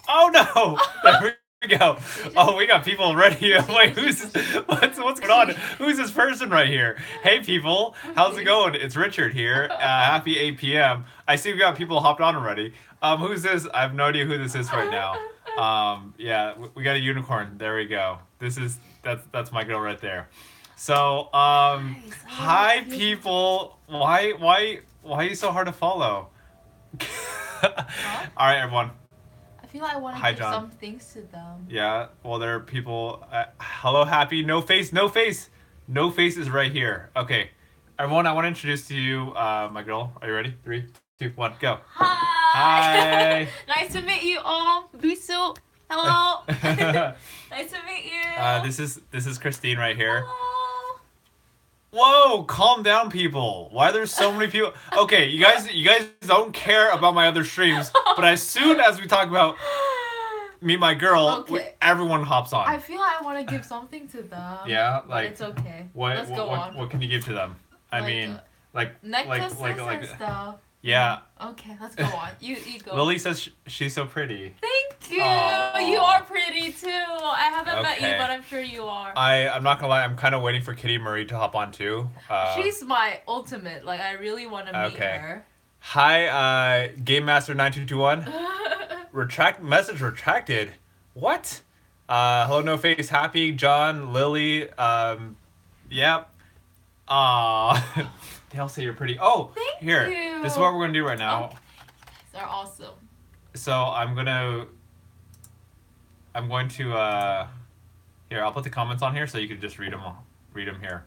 Oh no! There we go. Oh, we got people ready. Wait, what's going on? Who's this person right here? Hey people, how's it going? It's Richard here. Happy 8 p.m. I see we got people hopped on already. Who's this? I have no idea who this is right now. Yeah, we got a unicorn. There we go. That's my girl right there. So, Nice. hi people. Why are you so hard to follow? Huh? All right, everyone. I feel like I want to Hi, give John. some things to them. Yeah, well, there are people. Hello, happy. No face, no face. No face is right here. Okay. Everyone, I want to introduce to you my girl. Are you ready? 3, 2, 1, go. Hi. Hi. Nice to meet you all. Bisu. Hello. Nice to meet you. This is Christine right here. Hello. Whoa, calm down, people. Why are there so many people? Okay, you guys don't care about my other streams, but as soon as we talk about meet my girl, Okay. everyone hops on. I feel like I want to give something to them. Yeah, But like it's okay. what Let's go on. what can you give to them? I Like, mean, like Necklaces and stuff. yeah. Okay, let's go on. You go. Lily says she's so pretty. Thank you. Aw. You are pretty too. I haven't met you, Okay. but I'm sure you are. I'm not gonna lie. I'm kind of waiting for Kitty Marie to hop on too. She's my ultimate. Like I really want to meet Okay. her. Hi, Game Master 9221. Message retracted. What? Hello, no face. Happy John, Lily. Yep. Aw. They all say you're pretty. Oh, Thank here. you. This is what we're gonna do right now. Okay. They're awesome. So I'm going to here, I'll put the comments on here so you can just read them here.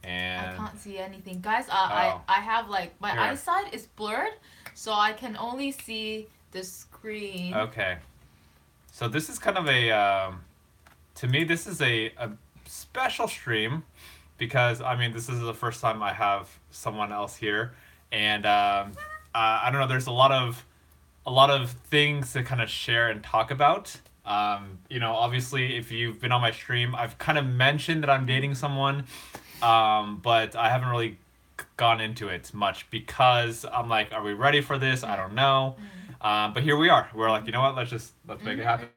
And I can't see anything, guys. Oh. I have like my Here. eyesight is blurred, so I can only see the screen. okay. So this is kind of a to me this is a special stream because I mean this is the first time I have someone else here and I don't know, there's a lot of things to kind of share and talk about. You know, obviously, if you've been on my stream, I've kind of mentioned that I'm dating someone, but I haven't really gone into it much because I'm like, are we ready for this? I don't know. But here we are. We're like, you know what? Let's make it happen.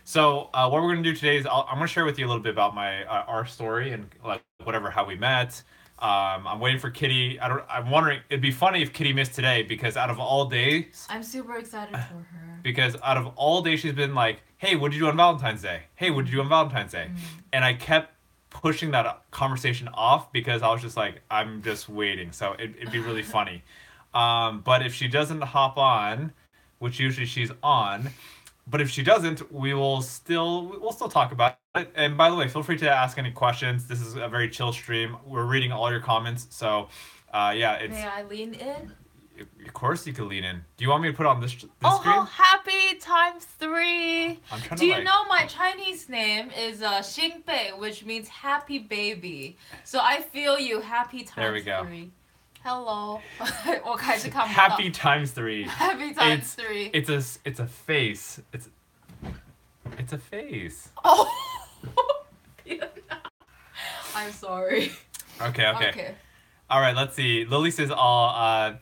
So what we're gonna do today is I'm gonna share with you a little bit about my our story and like whatever how we met. I'm waiting for Kitty. I'm wondering. It'd be funny if Kitty missed today because out of all days, I'm super excited for her. because out of all days she's been like, hey, what'd you do on Valentine's Day? Hey, what'd you do on Valentine's Day? And I kept pushing that conversation off because I was just like, I'm just waiting. So it'd be really funny. But if she doesn't hop on, which usually she's on, but if she doesn't, we'll still talk about it. And by the way, feel free to ask any questions. This is a very chill stream. We're reading all your comments. So yeah, it's May I lean in? of course you can lean in. Do you want me to put on this screen? Happy times 3. I'm trying Do to you know my Chinese name is Xingbei, which means happy baby. So I feel you. Happy times There we go. 3. Hello. 我开始看不到 Happy times 3. Happy times 3. It's a face. It's a face. Oh. I'm sorry. Okay. Okay. All right, let's see. Lily says,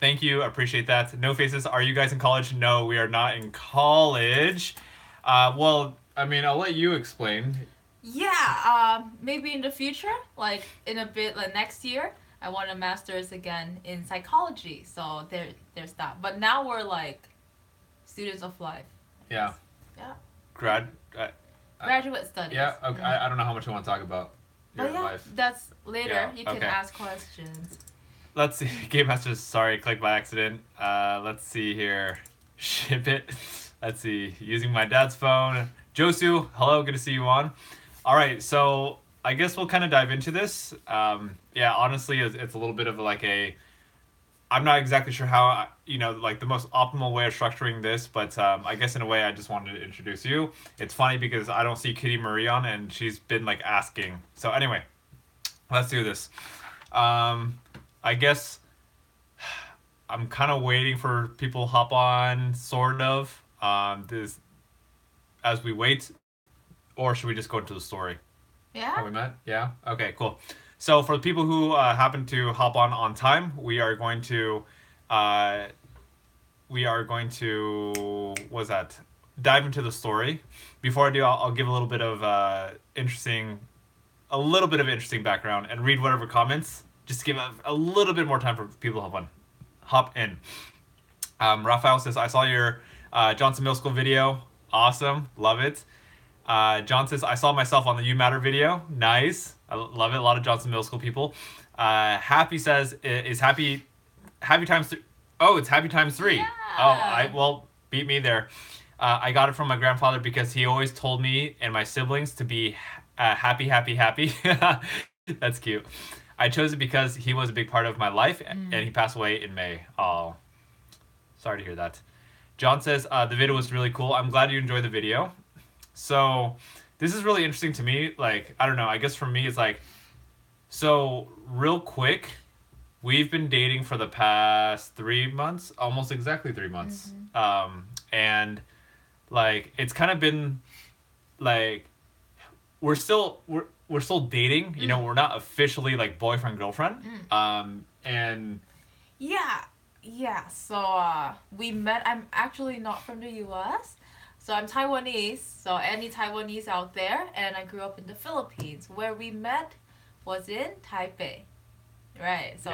thank you, appreciate that. No faces, are you guys in college? No, we are not in college. Well, I mean, I'll let you explain. Yeah, maybe in the future, like in a bit, like next year, I want a master's again in psychology. So there's that. But now we're like students of life. Yeah. Yeah. Graduate studies. Yeah, okay. I don't know how much I want to talk about your But yeah, life. that's later. Yeah, You can okay. ask questions. Let's see. Game Master's, sorry, clicked by accident. Let's see here. Ship it. Let's see. Using my dad's phone. Josu, hello, good to see you on. All right, so I guess we'll kind of dive into this. Yeah, honestly, it's a little bit of like I'm not exactly sure how, like the most optimal way of structuring this, but I guess in a way I just wanted to introduce you. It's funny because I don't see Kitty Marie on and she's been like asking. So anyway, let's do this. I guess I'm kind of waiting for people to hop on, sort of, this as we wait, or should we just go into the story? Yeah. Have we met? Yeah? Okay, cool. So for the people who happen to hop on time, we are going to, what's that? dive into the story. Before I do, I'll give a little bit of a little bit of interesting background and read whatever comments. Just to give a little bit more time for people to hop in. Raphael says, I saw your Johnson Middle School video. Awesome. Love it. John says, I saw myself on the You Matter video. Nice. I love it. A lot of Johnson Middle School people. Happy says, is happy times th- oh, it's happy times 3. Yeah. Well, beat me there. I got it from my grandfather because he always told me and my siblings to be happy, happy, happy. That's cute. I chose it because he was a big part of my life, and he passed away in May. Oh, sorry to hear that. John says, the video was really cool. I'm glad you enjoyed the video. So this is really interesting to me. Like, I don't know. I guess for me, it's like, so real quick, we've been dating for the past 3 months, almost exactly 3 months. And like, it's kind of been like, we're still dating, you know, we're not officially like boyfriend girlfriend. And Yeah. So we met. I'm actually not from the U.S. So I'm Taiwanese. So any Taiwanese out there, and I grew up in the Philippines. Where we met was in Taipei, right? So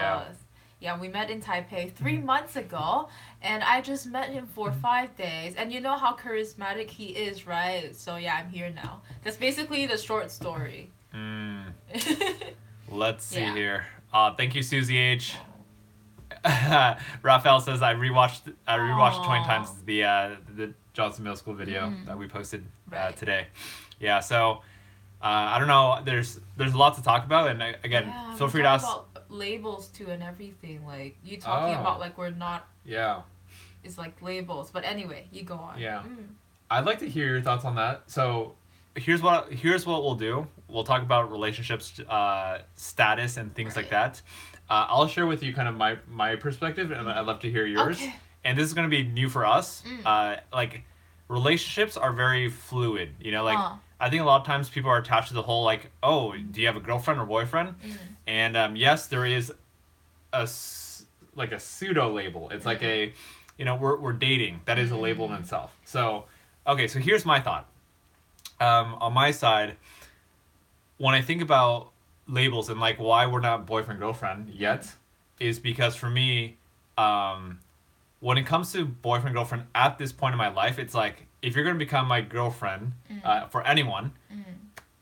yeah, we met in Taipei 3 months ago, and I just met him for 5 days. And you know how charismatic he is, right? So yeah, I'm here now. That's basically the short story. Let's see Yeah. here. Thank you, Susie H. Raphael says I rewatched 20 times the Johnson Middle School video that we posted Right. today. Yeah, so I don't know. There's a lot to talk about, and again, Yeah, feel we free to talk ask. about labels too and everything. Like you talking Oh. about like we're not. Yeah, It's like labels. But anyway, you go on. Yeah. I'd like to hear your thoughts on that. So here's what we'll do. We'll talk about relationships, status, and things like Right. that. I'll share with you kind of my perspective, and I'd love to hear yours. Okay. And this is going to be new for us. Like relationships are very fluid. You know, like I think a lot of times people are attached to the whole like, oh, do you have a girlfriend or boyfriend? And yes, there is like a pseudo label. It's like a, you know, we're dating. That is a label in itself. So okay, so here's my thought. On my side, when I think about labels and like why we're not boyfriend girlfriend yet, is because for me, when it comes to boyfriend girlfriend at this point in my life, it's like if you're gonna become my girlfriend for anyone,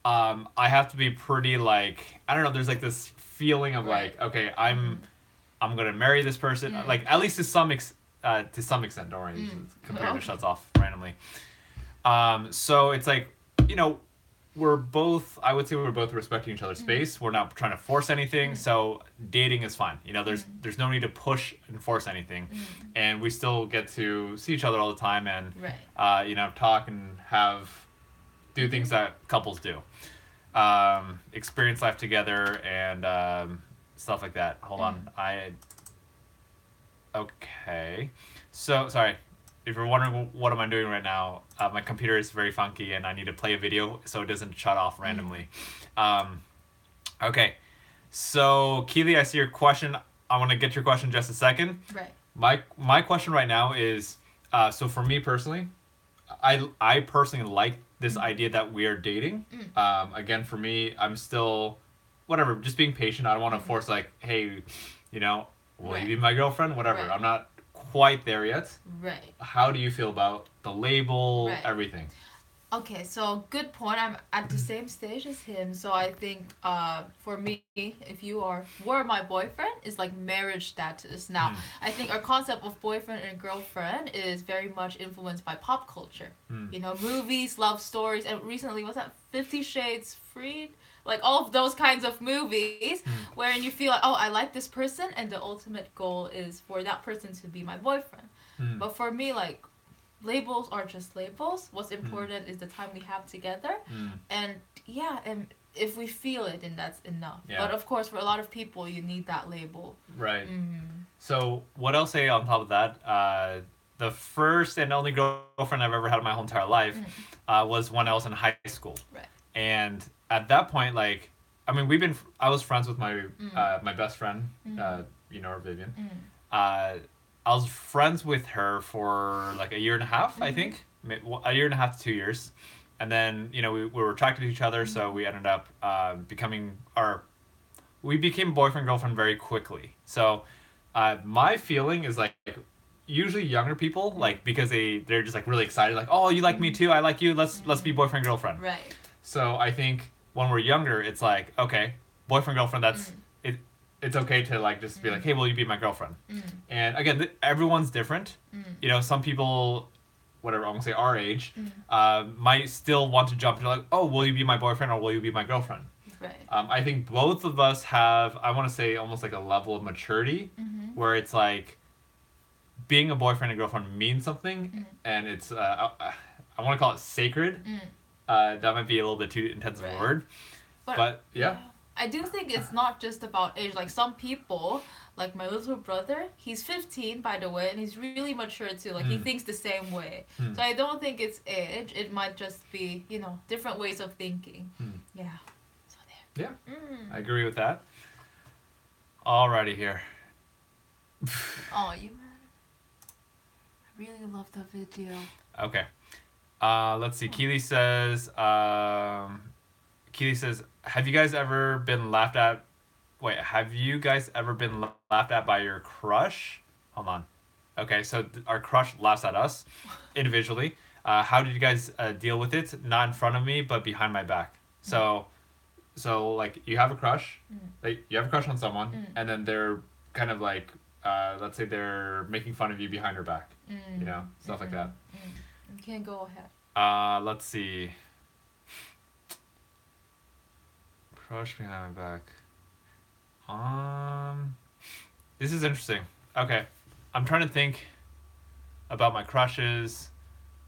I have to be pretty like, I don't know. There's like this feeling of Right. like, okay, I'm gonna marry this person, like at least to some extent. Don't worry, computer Okay. just shuts off randomly. So it's like, you know, I would say we're both respecting each other's space. We're not trying to force anything. So dating is fine. You know, there's no need to push and force anything. And we still get to see each other all the time and, Right. you know, talk and do things that couples do. Experience life together and stuff like that. Hold on. Okay. So, sorry. If you're wondering what am I doing right now, my computer is very funky and I need to play a video so it doesn't shut off randomly. Okay. So, Keely, I see your question. I want to get your question in just a second. Right. My question right now is, so for me personally, I personally like this idea that we are dating. Again, for me, I'm still, whatever, just being patient. I don't want to force like, hey, you know, will you be my girlfriend? Whatever. Right. I'm not quite there yet. Right. How do you feel about the label, Right. everything? Okay, so good point. I'm at the same stage as him, so I think for me, if you were my boyfriend, it's like marriage status. Now, I think our concept of boyfriend and girlfriend is very much influenced by pop culture. You know, movies, love stories, and recently was that 50 Shades Freed? Like all of those kinds of movies wherein you feel like, oh, I like this person, and the ultimate goal is for that person to be my boyfriend. But for me, like, labels are just labels. What's important is the time we have together. And yeah, and if we feel it, then that's enough. Yeah. But of course, for a lot of people, you need that label. Right. So what I'll say on top of that, the first and only girlfriend I've ever had in my whole entire life was when I was in high school. Right. And at that point, like, I mean, I was friends with my my best friend, you know her, Vivian. I was friends with her for like a year and a half, I think. a year and a half to 2 years, and then we were attracted to each other, so we ended up we became boyfriend girlfriend very quickly. So my feeling is like usually younger people like because they're just like really excited like oh you like me too I like you let's be boyfriend girlfriend. Right. So I think when we're younger it's like okay boyfriend girlfriend that's it. It's okay to like just be like hey will you be my girlfriend. And again everyone's different. Some people whatever I'm gonna say our age might still want to jump into like oh will you be my boyfriend or will you be my girlfriend. Right. I think both of us have I want to say almost like a level of maturity where it's like being a boyfriend and girlfriend means something and it's I want to call it sacred. That might be a little bit too intense of a word, but yeah. I do think it's not just about age. Like some people, like my little brother, he's 15 by the way, and he's really mature too. Like he thinks the same way. So I don't think it's age. It might just be different ways of thinking. Yeah. So there. Yeah. I agree with that. Alrighty here. Oh, you man. I really love the video. Okay. Let's see. Keely says, have you guys ever been laughed at? Wait, have you guys ever been laughed at by your crush? Hold on. Okay, so our crush laughs at us individually. How did you guys deal with it? Not in front of me, but behind my back. So like you have a crush, like you have a crush on someone, and then they're kind of like, let's say they're making fun of you behind her back. Stuff like that. You can go ahead. Let's see. Crush behind my back. This is interesting. Okay, I'm trying to think about my crushes.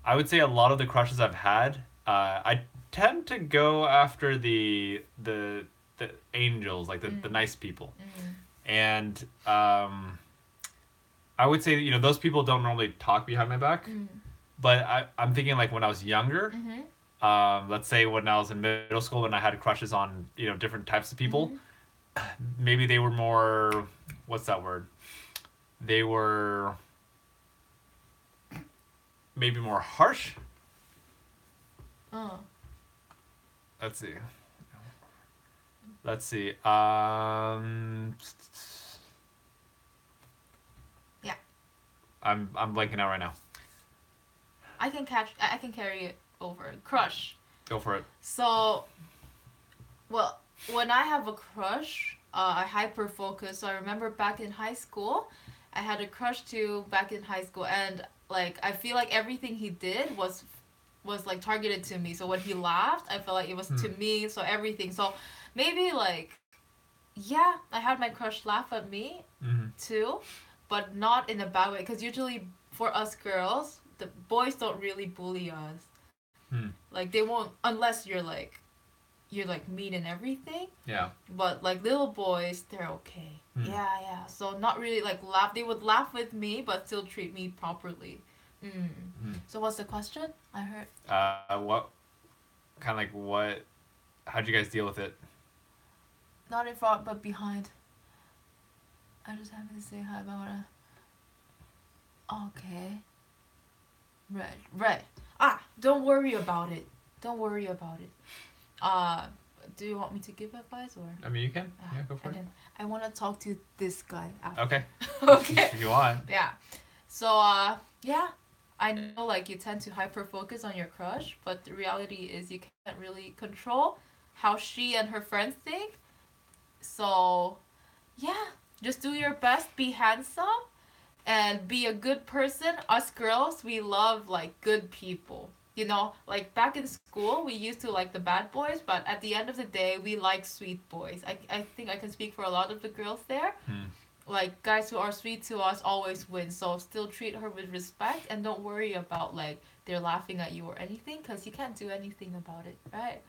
I would say a lot of the crushes I've had, I tend to go after the angels, like the nice people, and I would say those people don't normally talk behind my back, but I'm thinking like when I was younger. Let's say when I was in middle school when I had crushes on different types of people, maybe they were more what's that word? They were maybe more harsh. Let's see. Yeah. I'm blanking out right now. I can carry it over. Crush. Go for it. So, well, when I have a crush, I hyper focus. So I remember back in high school, I had a crush too back in high school, and like I feel like everything he did was like targeted to me. So when he laughed, I felt like it was to me. So everything. So maybe like, yeah, I had my crush laugh at me too, but not in a bad way. Because usually for us girls, the boys don't really bully us. Like they won't unless you're like mean and everything. Yeah. But like little boys, they're okay. Yeah. So not really like laugh. They would laugh with me, but still treat me properly. So what's the question? I heard. What kind of like what? How'd you guys deal with it? Not in front, but behind. I just have to say hi, but I wanna. Okay. Right. Don't worry about it. Do you want me to give advice or? I mean, you can. Yeah, go for it. I want to talk to this guy after. Okay. Okay. If you want. Yeah. So, yeah. I know, like, you tend to hyper-focus on your crush, but the reality is you can't really control how she and her friends think. So, yeah. Just do your best. Be handsome. And be a good person. Us girls, we love, like, good people. Like back in school, we used to like the bad boys, but at the end of the day, we like sweet boys. I think I can speak for a lot of the girls there. Like guys who are sweet to us always win. So still treat her with respect and don't worry about like they're laughing at you or anything because you can't do anything about it, right?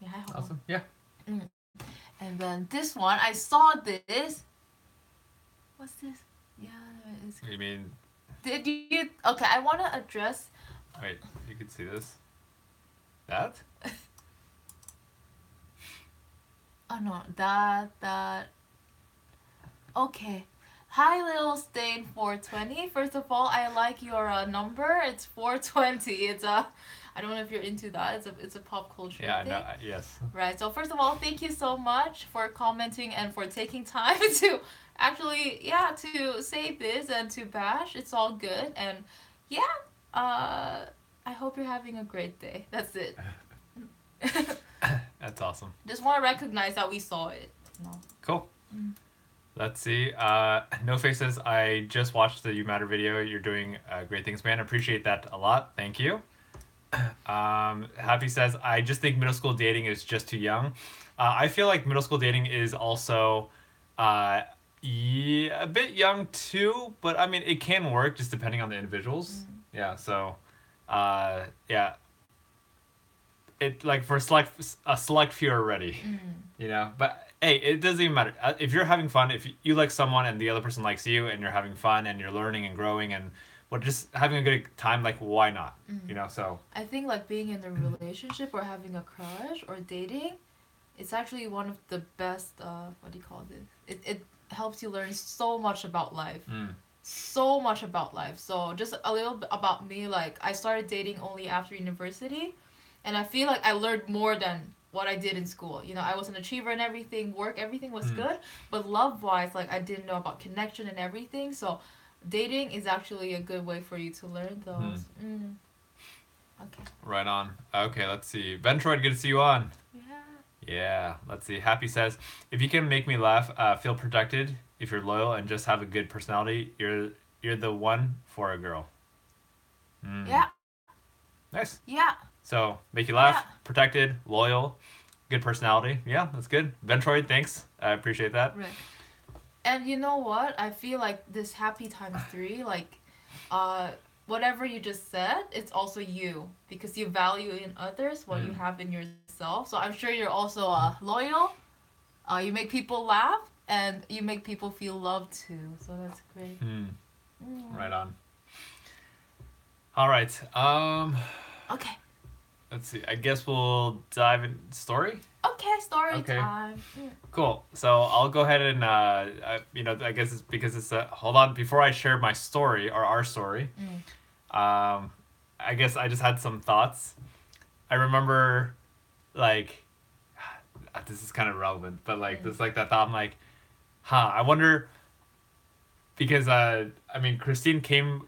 Yeah. Awesome. Yeah. And then this one, I saw this. What's this? Yeah. You mean? Did you? Okay, I want to address. Wait, you can see this? That? Oh no, that. Okay. Hi, little stain 420. First of all, I like your number. It's 420. It's a, I don't know if you're into that. It's a pop culture Yeah, no, thing. yes. Right. So first of all, thank you so much for commenting and for taking time to actually, yeah, to say this and to bash. It's all good. And yeah, uh, I hope you're having a great day. That's it. That's awesome. Just want to recognize that we saw it. No. Cool. Mm. Let's see. No Faces, I just watched the You Matter video. You're doing great things, man. Appreciate that a lot. Thank you. Happy says, I just think middle school dating is just too young. I feel like middle school dating is also yeah, a bit young too, but I mean, it can work just depending on the individuals. Mm. Yeah, so yeah, it like for a select few are ready, Mm. you know. But hey, it doesn't even matter if you're having fun. If you like someone and the other person likes you, and you're having fun and you're learning and growing and well, just having a good time, like why not? Mm. You know, so I think like being in a relationship or having a crush or dating, it's actually one of the best. What do you call this? It helps you learn so much about life. mm, So much about life. So just a little bit about me. Like I started dating only after university, and I feel like I learned more than what I did in school. You know, I was an achiever and everything. Work, everything was mm, good, but love wise, like I didn't know about connection and everything. So dating is actually a good way for you to learn those. Mm. Okay. right on. Okay, let's see. Ventroid, good to see you on. Yeah. Yeah, let's see. Happy says, if you can make me laugh, feel protected. If you're loyal and just have a good personality, you're the one for a girl. Mm. Yeah. Nice. Yeah. So make you laugh, Yeah. protected, loyal, good personality. Yeah, that's good. Ventroid, thanks. I appreciate that. Right. And you know what? I feel like this happy times three, like, whatever you just said, it's also you because you value in others what you Mm. have in yourself. So I'm sure you're also loyal. You make people laugh and you make people feel loved too. So that's great. Mm. Mm. Right on. All right. Okay. Let's see. I guess we'll dive in story. Okay. Story Okay. time. Mm. Cool. So I'll go ahead and you know, I guess it's because it's hold on before I share my story or our story. Mm. I guess I just had some thoughts. I remember, like, this is kind of relevant, but like, this like that thought. I'm like, I wonder because I mean, Christine came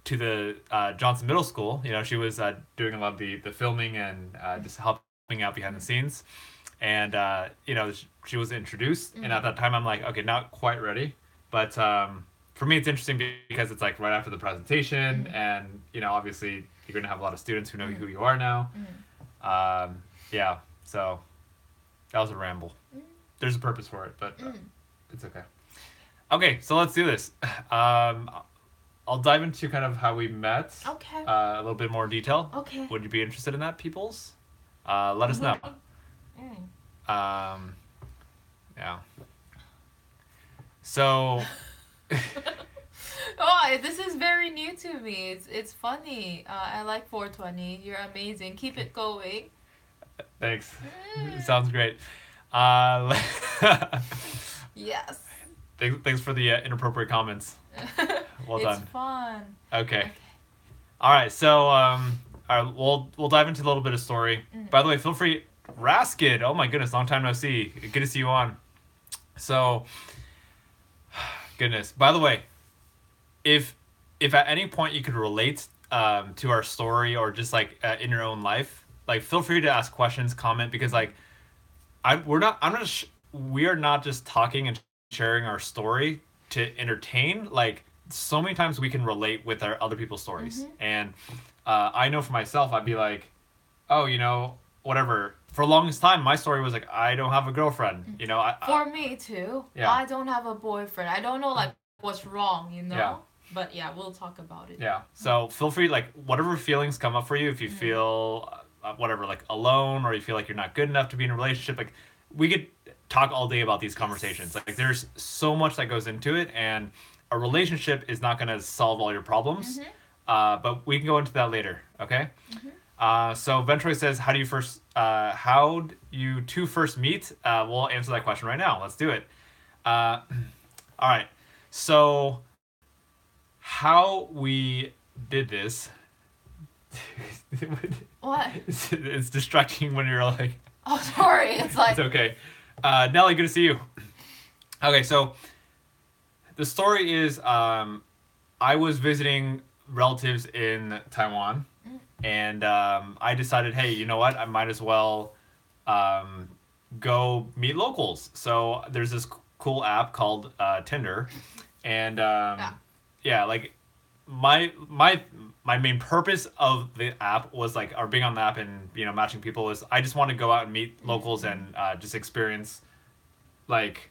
to the Johnson Middle School. You know, she was doing a lot of the filming and just helping out behind the scenes, and you know, she was introduced, and at that time, I'm like, okay, not quite ready, but for me, it's interesting because it's like right after the presentation, and you know, obviously, you're gonna have a lot of students who know who you are now. Yeah, so that was a ramble. There's a purpose for it, but it's okay. Okay, so let's do this. I'll dive into kind of how we met. Okay. A little bit more detail. Okay. Would you be interested in that, peoples? Let us know. Mm. Yeah. So, Oh, this is very new to me. It's funny. I like 420. You're amazing. Keep it going. thanks. Sounds great. Uh, Yes. thanks for the inappropriate comments. Well It's done. fun. Okay. All right. So, all right, we'll dive into a little bit of story. By the way, feel free, Raskid. Oh my goodness, long time no see. Good to see you on. So, goodness. By the way, if at any point you could relate to our story or just like in your own life, like feel free to ask questions, comment because like we are not just talking and sharing our story to entertain. Like so many times we can relate with our other people's stories, and I know for myself, I'd be like, oh, you know, whatever. For the longest time, my story was like, I don't have a girlfriend. You know, For me too. Yeah. I don't have a boyfriend. I don't know like what's wrong, you know? Yeah. But yeah, we'll talk about it. Yeah. So feel free, like, whatever feelings come up for you, if you feel, whatever, like, alone or you feel like you're not good enough to be in a relationship, like, we could talk all day about these conversations. Like, there's so much that goes into it, and a relationship is not going to solve all your problems. But we can go into that later, okay? So Ventroy says, how do you two first meet? We'll answer that question right now. Let's do it. All right. So how we did this What? it's distracting when you're like Oh, sorry. It's it's like. okay. Nelly, good to see you. Okay, so the story is I was visiting relatives in Taiwan, and I decided, hey, you know what? I might as well um, go meet locals. So there's this cool app called Tinder, and Yeah. yeah, like my main purpose of the app was like, or being on the app and matching people was I just want to go out and meet locals and just experience like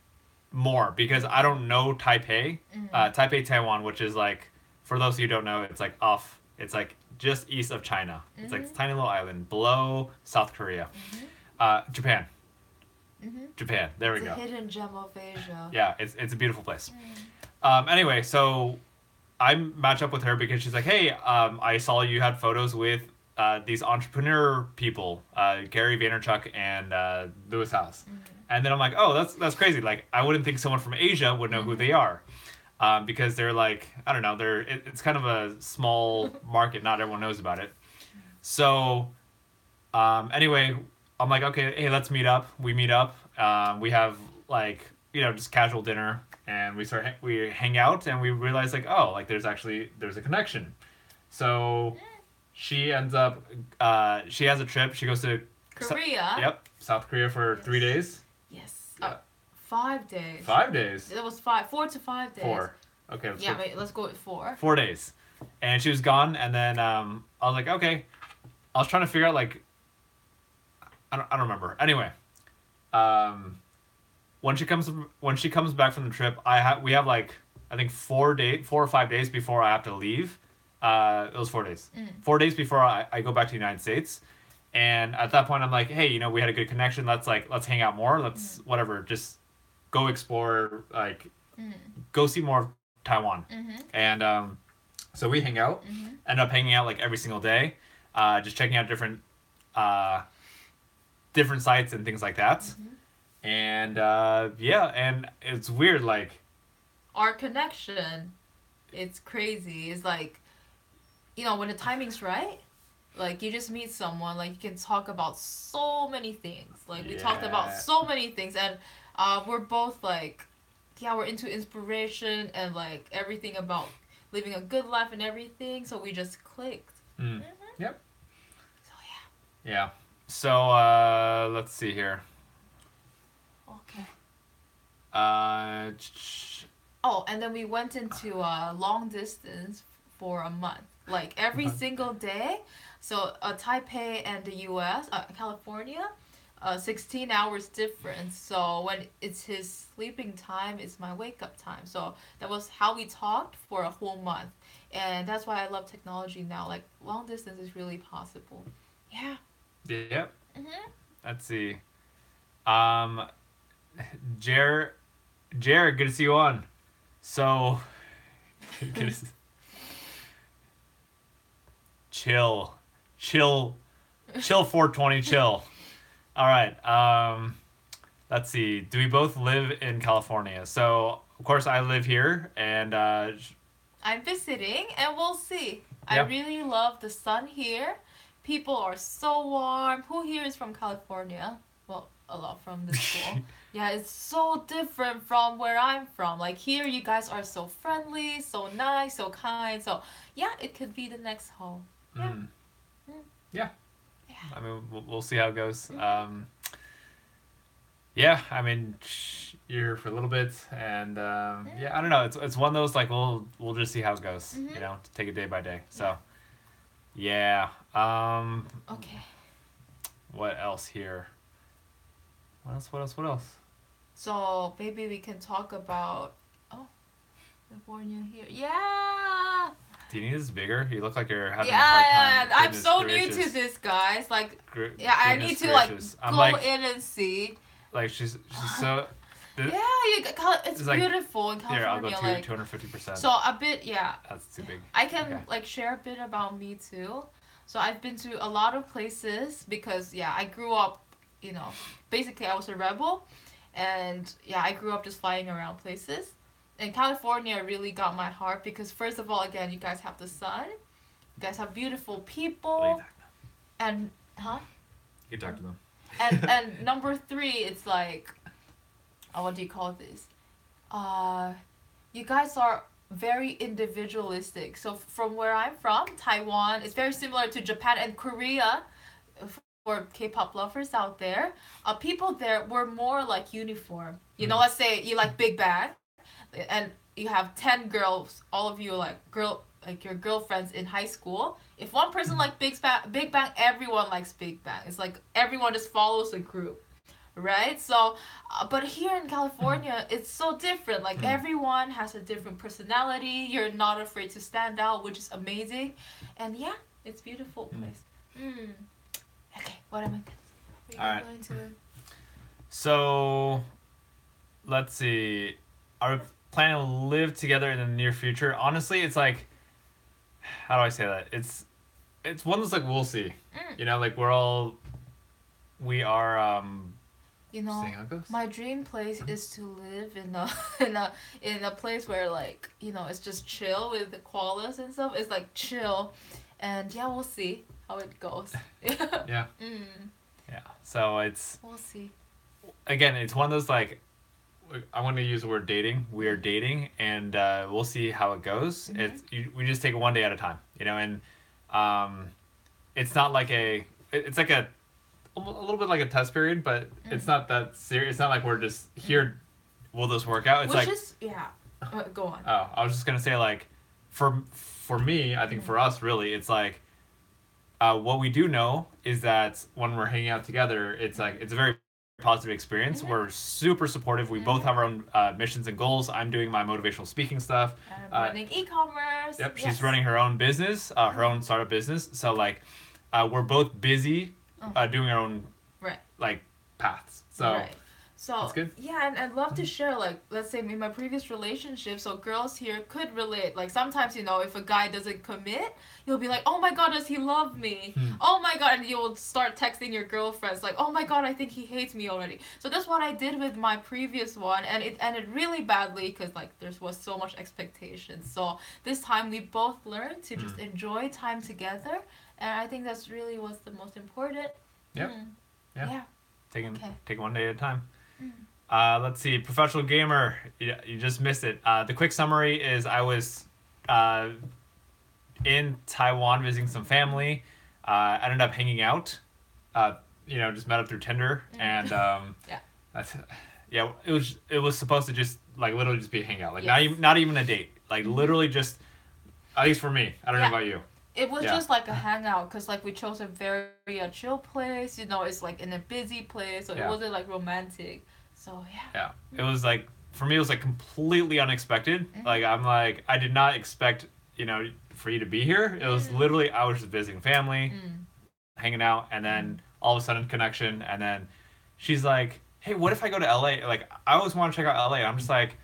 more because I don't know Taipei, Taipei, Taiwan, which is like for those of you who don't know, it's like off. It's like just east of China. It's like this tiny little island below South Korea, Japan. Japan. There we It's a go. hidden gem of Asia. Yeah, it's a beautiful place. Anyway, so I match up with her because she's like, hey, I saw you had photos with these entrepreneur people, Gary Vaynerchuk and Lewis House. And then I'm like, oh, that's crazy. Like, I wouldn't think someone from Asia would know who they are. Because they're like, I don't know, it's kind of a small market. Not everyone knows about it. So, anyway, I'm like, okay, hey, let's meet up. We meet up. We have like, just casual dinner, and we hang out, and we realize like, oh, like there's a connection. So she ends up, she has a trip. She goes to Korea. Yep, South Korea for 3 days. Yes. Yeah. 5 days. 5 days. It was 4 to 5 days. 4. Okay. Yeah, wait, let's go with 4. 4 days, and she was gone, and then I was like, okay. I was trying to figure out like, I don't remember. Anyway, when she comes back from the trip, we have like I think 4 or 5 days before I have to leave. It was 4 days. 4 days before I go back to the United States, and at that point I'm like, hey, we had a good connection. Let's hang out more. Let's whatever, just go explore, like go see more of Taiwan. And so we hang out. End up hanging out like every single day, just checking out different sites and things like that. And yeah, and it's weird, like Our connection, it's crazy. It's like, when the timing's right, like you just meet someone, like you can talk about so many things. Like we talked about Yeah. so many things, and we're both like, yeah, we're into inspiration and like everything about living a good life and everything. So we just clicked. Yep. So Yeah. So let's see here. yeah. Okay. Uh, Oh, and then we went into long distance for a month, like every single day. So Taipei and the U.S., California, 16 hours difference. So when it's his sleeping time, it's my wake up time. So that was how we talked for a whole month, and that's why I love technology now. Like long distance is really possible. Yeah. yep. Mhm. Let's see. Um, Jared, good to see you on. So, good to chill, 420, chill. All right. Let's see. Do we both live in California? So, of course, I live here, and I'm visiting, and we'll see. I Yeah. really love the sun here. People are so warm. Who here is from California? Well, a lot from this school. Yeah, it's so different from where I'm from. Like here, you guys are so friendly, so nice, so kind. So yeah, it could be the next home. Yeah. mm, yeah. Yeah. I mean, we'll see how it goes. Yeah. I mean, you're here for a little bit, and yeah, I don't know. It's one of those like we'll just see how it goes. Take it day by day. So, yeah. Okay. What else here? What else? So maybe we can talk about California here. Yeah. Do you need this bigger? You look like you're having a Yeah, hard yeah. time. I'm Goodness so gracious. new to this, guys. Like, Gr- yeah, I goodness need to like gracious. go I'm like, in and see. like she's so. Yeah, it's like- beautiful in Here, I'll go California. Like, 250%. so a bit, yeah. That's too big. I can Okay. like share a bit about me too. So I've been to a lot of places because I grew up, basically I was a rebel, and I grew up just flying around places. And California really got my heart because first of all, again, you guys have the sun, you guys have beautiful Well, people, and huh? you can talk to them. And number three, it's like, what do you call this? Uh, you guys are very individualistic. So from where I'm from, Taiwan, it's very similar to Japan and Korea. For K-pop lovers out there, people there were more like uniform. You know, Mm. let's say you like Big Bang, and you have 10 girls, all of you like your girlfriends in high school. If one person like Big Bang, everyone likes Big Bang. It's like everyone just follows a group, right? So, but here in California, it's so different. Like Mm. everyone has a different personality. You're not afraid to stand out, which is amazing, and yeah, it's beautiful place. Mm. Okay, what am I? All right. Going to? So, let's see. Are we planning to live together in the near future? Honestly, it's like, how do I say that? It's one that's like we'll see. Mm. You know, like we are You know, seeing how it goes. my dream place is to live in a in a place where like it's just chill with the koalas and stuff. It's like chill, and yeah, we'll see how it goes. Yeah. Mm, Yeah. So it's we'll see. again, it's one of those like I want to use the word dating. We are dating, and we'll see how it goes. Mhm. We just take it one day at a time, you know, and um, it's not like it's like a little bit like a test period, but it's not that serious. It's not like we're just here. Will this work out? It's Which like is yeah. Go on. oh, I was just gonna say like for me, I think for us really, it's like what we do know is that when we're hanging out together, it's like it's a very positive experience. Mhm. We're super supportive. We both have our own missions and goals. I'm doing my motivational speaking stuff. And I'm running e-commerce. Yep, Yes. she's running her own business, her own startup business. So like, we're both busy doing our own Right. like paths. So Right. So that's good. yeah, and I'd love to share like let's say in my previous relationship, so girls here could relate. Like sometimes if a guy doesn't commit, you'll be like, oh my god, does he love me? Oh my god, and you'll start texting your girlfriends like, oh my god, I think he hates me already. So that's what I did with my previous one, and it ended really badly because like there was so much expectation. So this time we both learned to just enjoy time together, and I think that's really what's the most important. Yep. Mm. Yeah. Yeah. Take one day at a time. Mm. Let's see, professional gamer. You just missed it. The quick summary is I was in Taiwan visiting some family. Ended up hanging out. Just met up through Tinder, and Yeah. that's yeah. It was supposed to just like literally just be a hangout, like Yes. not even a date, like literally just at least for me. I don't know Yeah. about you. It was Yeah. just like a hangout because like we chose a very chill place. It's like in a busy place, so it Yeah. wasn't like romantic. So yeah. Yeah, it was like for me it was like completely unexpected. Like I did not expect for you to be here. It was literally I was just visiting family, hanging out, and then all of a sudden connection, and then she's like, "Hey, what if I go to LA? Like I always want to check out LA." I'm just like,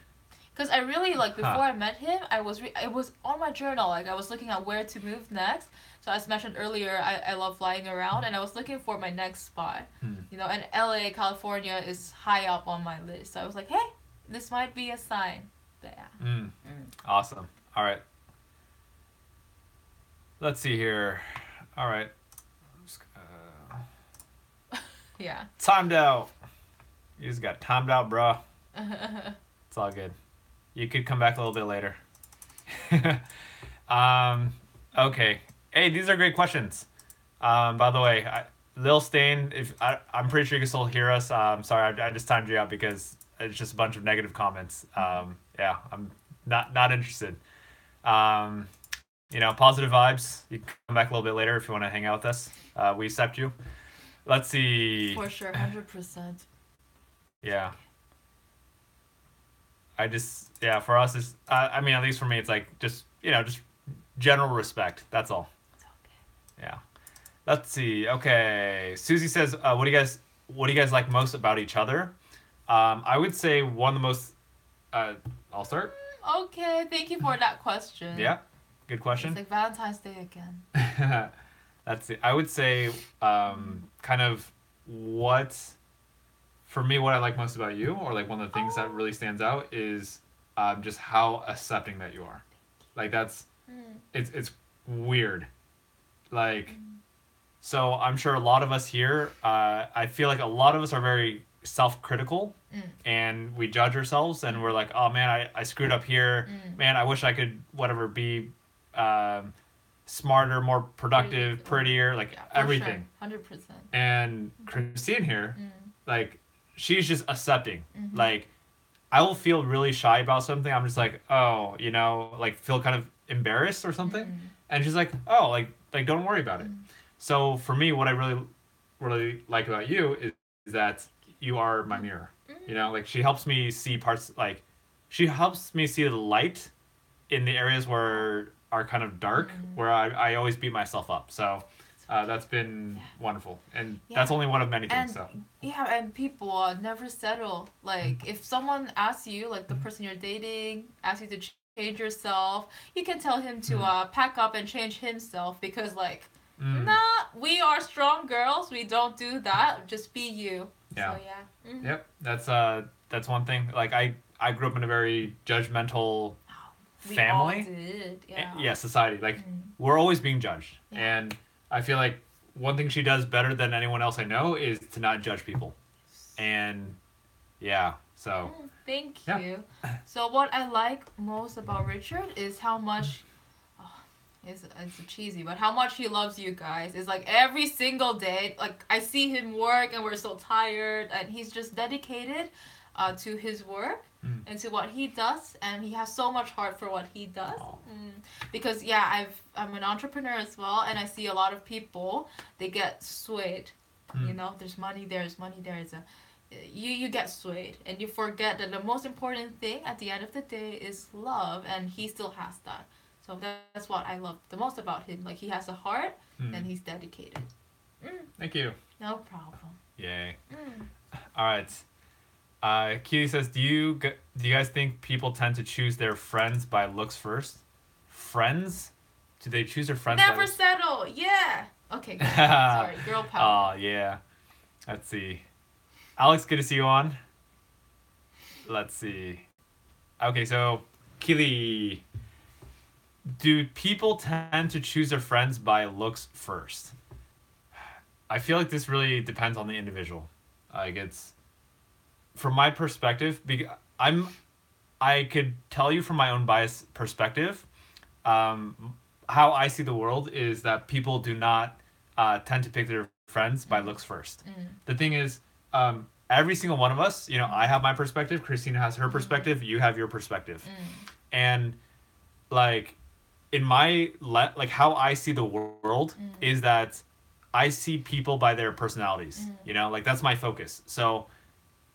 Because I really like before I met him, it was on my journal. Like I was looking at where to move next. So as mentioned earlier, I love flying around, and I was looking for my next spot. And LA, California is high up on my list. So I was like, hey, this might be a sign. But yeah. awesome. All right, let's see here. All right, I'm just Yeah. timed out. You just got timed out, bro. It's all good. You could come back a little bit later. Okay. Hey, these are great questions. By the way, Lil Stain, I'm pretty sure you can still hear us. Sorry, I just timed you out because it's just a bunch of negative comments. Yeah, I'm not interested. Positive vibes. You can come back a little bit later if you want to hang out with us. We accept you. Let's see. For sure, 100%. Yeah. For us, it's, at least for me, it's like just general respect. That's all. It's okay. Yeah. Let's see. Okay. Susie says, what do you guys like most about each other? I would say one of the most, I'll start. Okay, thank you for that question. Yeah. Good question. It's like Valentine's Day again. That's it. I would say, kind of for me, what I like most about you, or like one of the things that really stands out is just how accepting that you are. Like that's it's weird. Like so I'm sure a lot of us here, I feel like a lot of us are very self-critical and we judge ourselves and we're like, oh man, I screwed up here. Man, I wish I could whatever be um, smarter, more productive, prettier, like Yeah, for everything. sure. 100%. And Christine here, like she's just accepting. Mm-hmm. Like I will feel really shy about something. I'm just like, oh, you know, like feel kind of embarrassed or something. And she's like, oh, like don't worry about it. So for me, what I really like about you is that you are my mirror. You know, like she helps me see parts like she helps me see the light in the areas where are kind of dark, where I always beat myself up. So that's been wonderful, and that's Yeah. only one of many And things. So yeah, and people never settle. Like if someone asks you, like the person you're dating asks you to change yourself, you can tell him to pack up and change himself because like nah, we are strong girls. We don't do that. Just be you. yeah, So yeah. yep, that's one thing. Like I grew up in a very judgmental We all family. did. Yeah. Yeah, society. Like we're always being judged, Yeah. and I feel like one thing she does better than anyone else I know is to not judge people, and yeah, so Thank Yeah. you. So what I like most about Richard is how much it's cheesy, but how much he loves you guys. It's like every single day, like I see him work and we're so tired and he's just dedicated to his work and to what he does and he has so much heart for what he does. Aw. Because yeah, I'm an entrepreneur as well and I see a lot of people they get swayed. You know, there's money there, it's a you get swayed and you forget that the most important thing at the end of the day is love and he still has that. So that's what I love the most about him. Like he has a heart and he's dedicated. Thank you. No problem. Yay. All right. Keely says, do you guys think people tend to choose their friends by looks first? Friends? Do they choose their friends? Never settle. Yeah. Okay. Good. Sorry, girl power. Oh yeah. Let's see. Alex, good to see you on. Let's see. Okay, so Keely, do people tend to choose their friends by looks first? I feel like this really depends on the individual. Like it's from my perspective, I could tell you from my own biased perspective, how I see the world is that people do not tend to pick their friends by looks first. The thing is, every single one of us, you know, I have my perspective, Christina has her perspective, you have your perspective, and like in my like how I see the world is that I see people by their personalities. You know, like that's my focus. So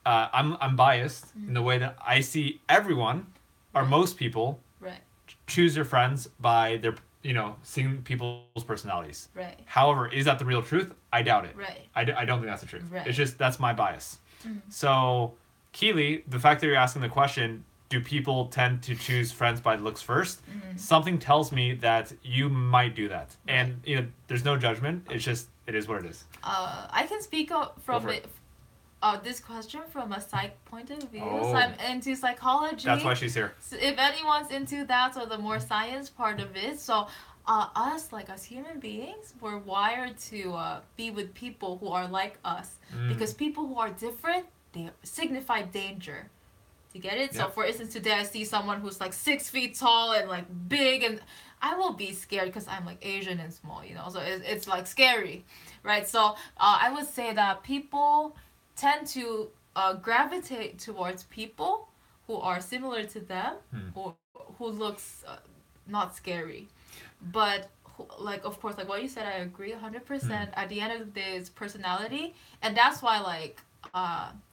I'm biased in the way that I see everyone or most people Right. choose their friends by their, you know, seeing people's personalities. Right. However, is that the real truth? I doubt it. Right. I don't think that's the truth. Right. It's just that's my bias. So, Keely, the fact that you're asking the question, do people tend to choose friends by looks 1st? Something tells me that you might do that. And you know, there's no judgment. It's just it is what it is. I can speak from for it. This question from a psych point of view. Oh. So I'm into psychology. That's why she's here. So if anyone's into that or the more science part of it, so us, like as human beings, we're wired to be with people who are like us because people who are different, they signify danger. Do you get it? So Yep. for instance, today I see someone who's like 6 feet tall and like big, and I will be scared because I'm like Asian and small, you know. So it's like scary, right? So I would say that people tend to gravitate towards people who are similar to them, who looks not scary, but like of course like what you said I agree 100%. At the end of the day it's personality, and that's why like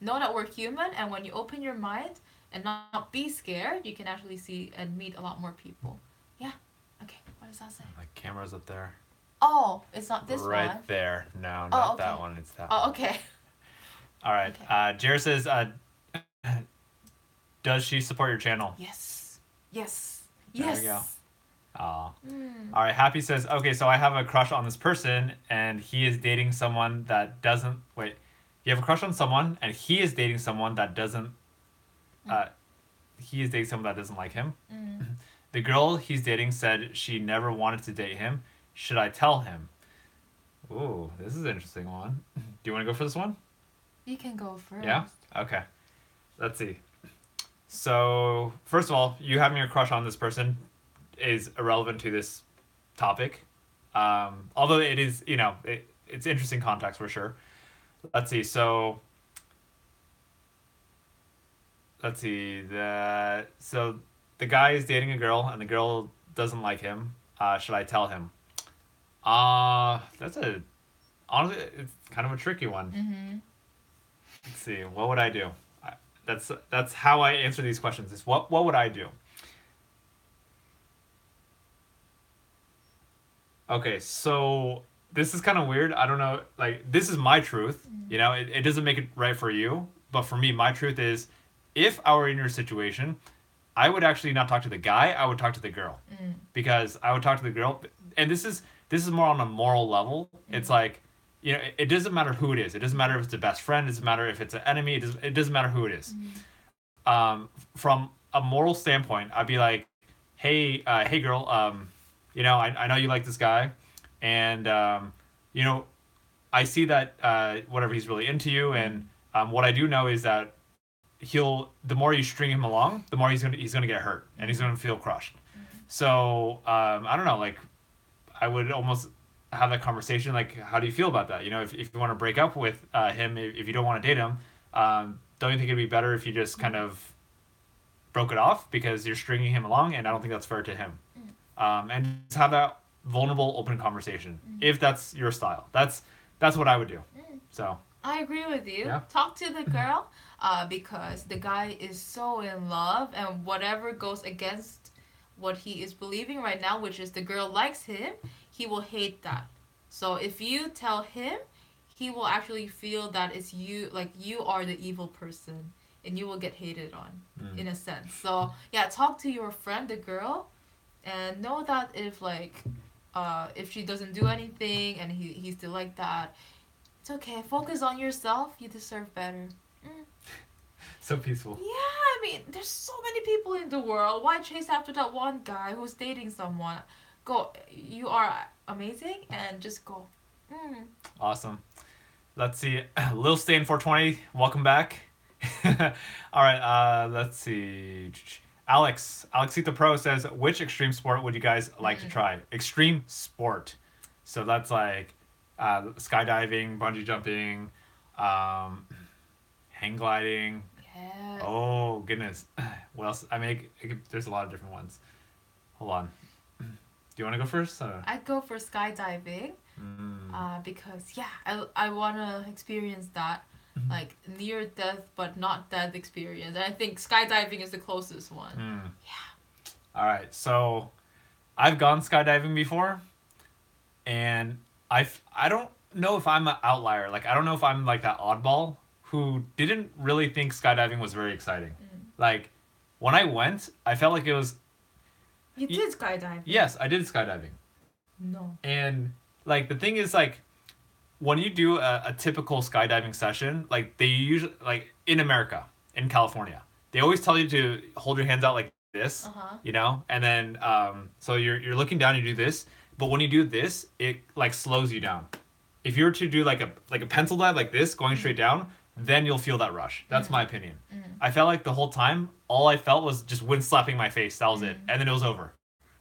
know that we're human, and when you open your mind and not be scared, you can actually see and meet a lot more people. Yeah. Okay, what does that say? My camera's up there. Oh, it's not this right one. there. No, not okay. that one. It's that Oh, one. okay. All right. Okay. Jared says, does she support your channel? Yes. Yes. There Yes. we go. Aw. All right. Happy says, okay, so I have a crush on this person, and he is dating someone that doesn't. Wait, you have a crush on someone, and he is dating someone that doesn't. he is dating someone that doesn't like him. Mm. The girl he's dating said she never wanted to date him. Should I tell him? Ooh, this is an interesting one. Do you want to go for this one? You can go first. Yeah? Okay. Let's see. So, first of all, you having a crush on this person is irrelevant to this topic. Although it is, it's interesting context for sure. Let's see. So, let's see. So the guy is dating a girl, and the girl doesn't like him. Should I tell him? That's honestly, it's kind of a tricky one. Mm-hmm. Let's see. What would I do? That's how I answer these questions. Is what would I do? Okay, so this is kind of weird. I don't know. Like, this is my truth. It doesn't make it right for you, but for me, my truth is, if I were in your situation, I would actually not talk to the guy. I would talk to the girl, because I would talk to the girl, and this is more on a moral level. It's like, it doesn't matter who it is. It doesn't matter if it's a best friend. It doesn't matter if it's an enemy. It doesn't matter who it is. From a moral standpoint, I'd be like, hey girl, I know you like this guy, and I see that whatever, he's really into you, and what I do know is that the more you string him along, the more he's gonna get hurt, and he's gonna feel crushed. So I don't know, like, I would almost have that conversation, like, how do you feel about that? If you want to break up with him, if you don't want to date him, don't you think it'd be better if you just kind of broke it off, because you're stringing him along, and I don't think that's fair to him. And just have that vulnerable, open conversation, if that's your style. That's what I would do. So I agree with you. Yeah. Talk to the girl, because the guy is so in love, and whatever goes against what he is believing right now, which is the girl likes him, he will hate that. So if you tell him, he will actually feel that it's you, like you are the evil person, and you will get hated on, in a sense. So yeah, talk to your friend, the girl, and know that if she doesn't do anything and he's still like that, it's okay. Focus on yourself. You deserve better. so peaceful. Yeah, I mean, there's so many people in the world. Why chase after that one guy who's dating someone? Go. You are amazing, and just go. Awesome. Let's see. Lil Stain 420, welcome back. All right. Let's see. Alexita Pro says, which extreme sport would you guys like to try? Extreme sport. So that's like skydiving, bungee jumping, hang gliding. Yeah. Oh, goodness. What else? There's a lot of different ones. Hold on. Do you want to go first? I'd go for skydiving, because I want to experience that, like near death but not death experience. And I think skydiving is the closest one. Yeah. All right. So I've gone skydiving before, and I don't know if I'm an outlier. Like, I don't know if I'm like that oddball who didn't really think skydiving was very exciting. Like, when I went, I felt like it was... You did skydiving? Yes, I did skydiving. No. And, like, the thing is, like, when you do a typical skydiving session, like, they usually, like, in America, in California, they always tell you to hold your hands out like this, and then, so you're looking down, you do this, but when you do this, it, like, slows you down. If you were to do, like a pencil dive like this, going straight down, then you'll feel that rush. That's my opinion. I felt like the whole time, all I felt was just wind slapping my face. That was it. And then it was over.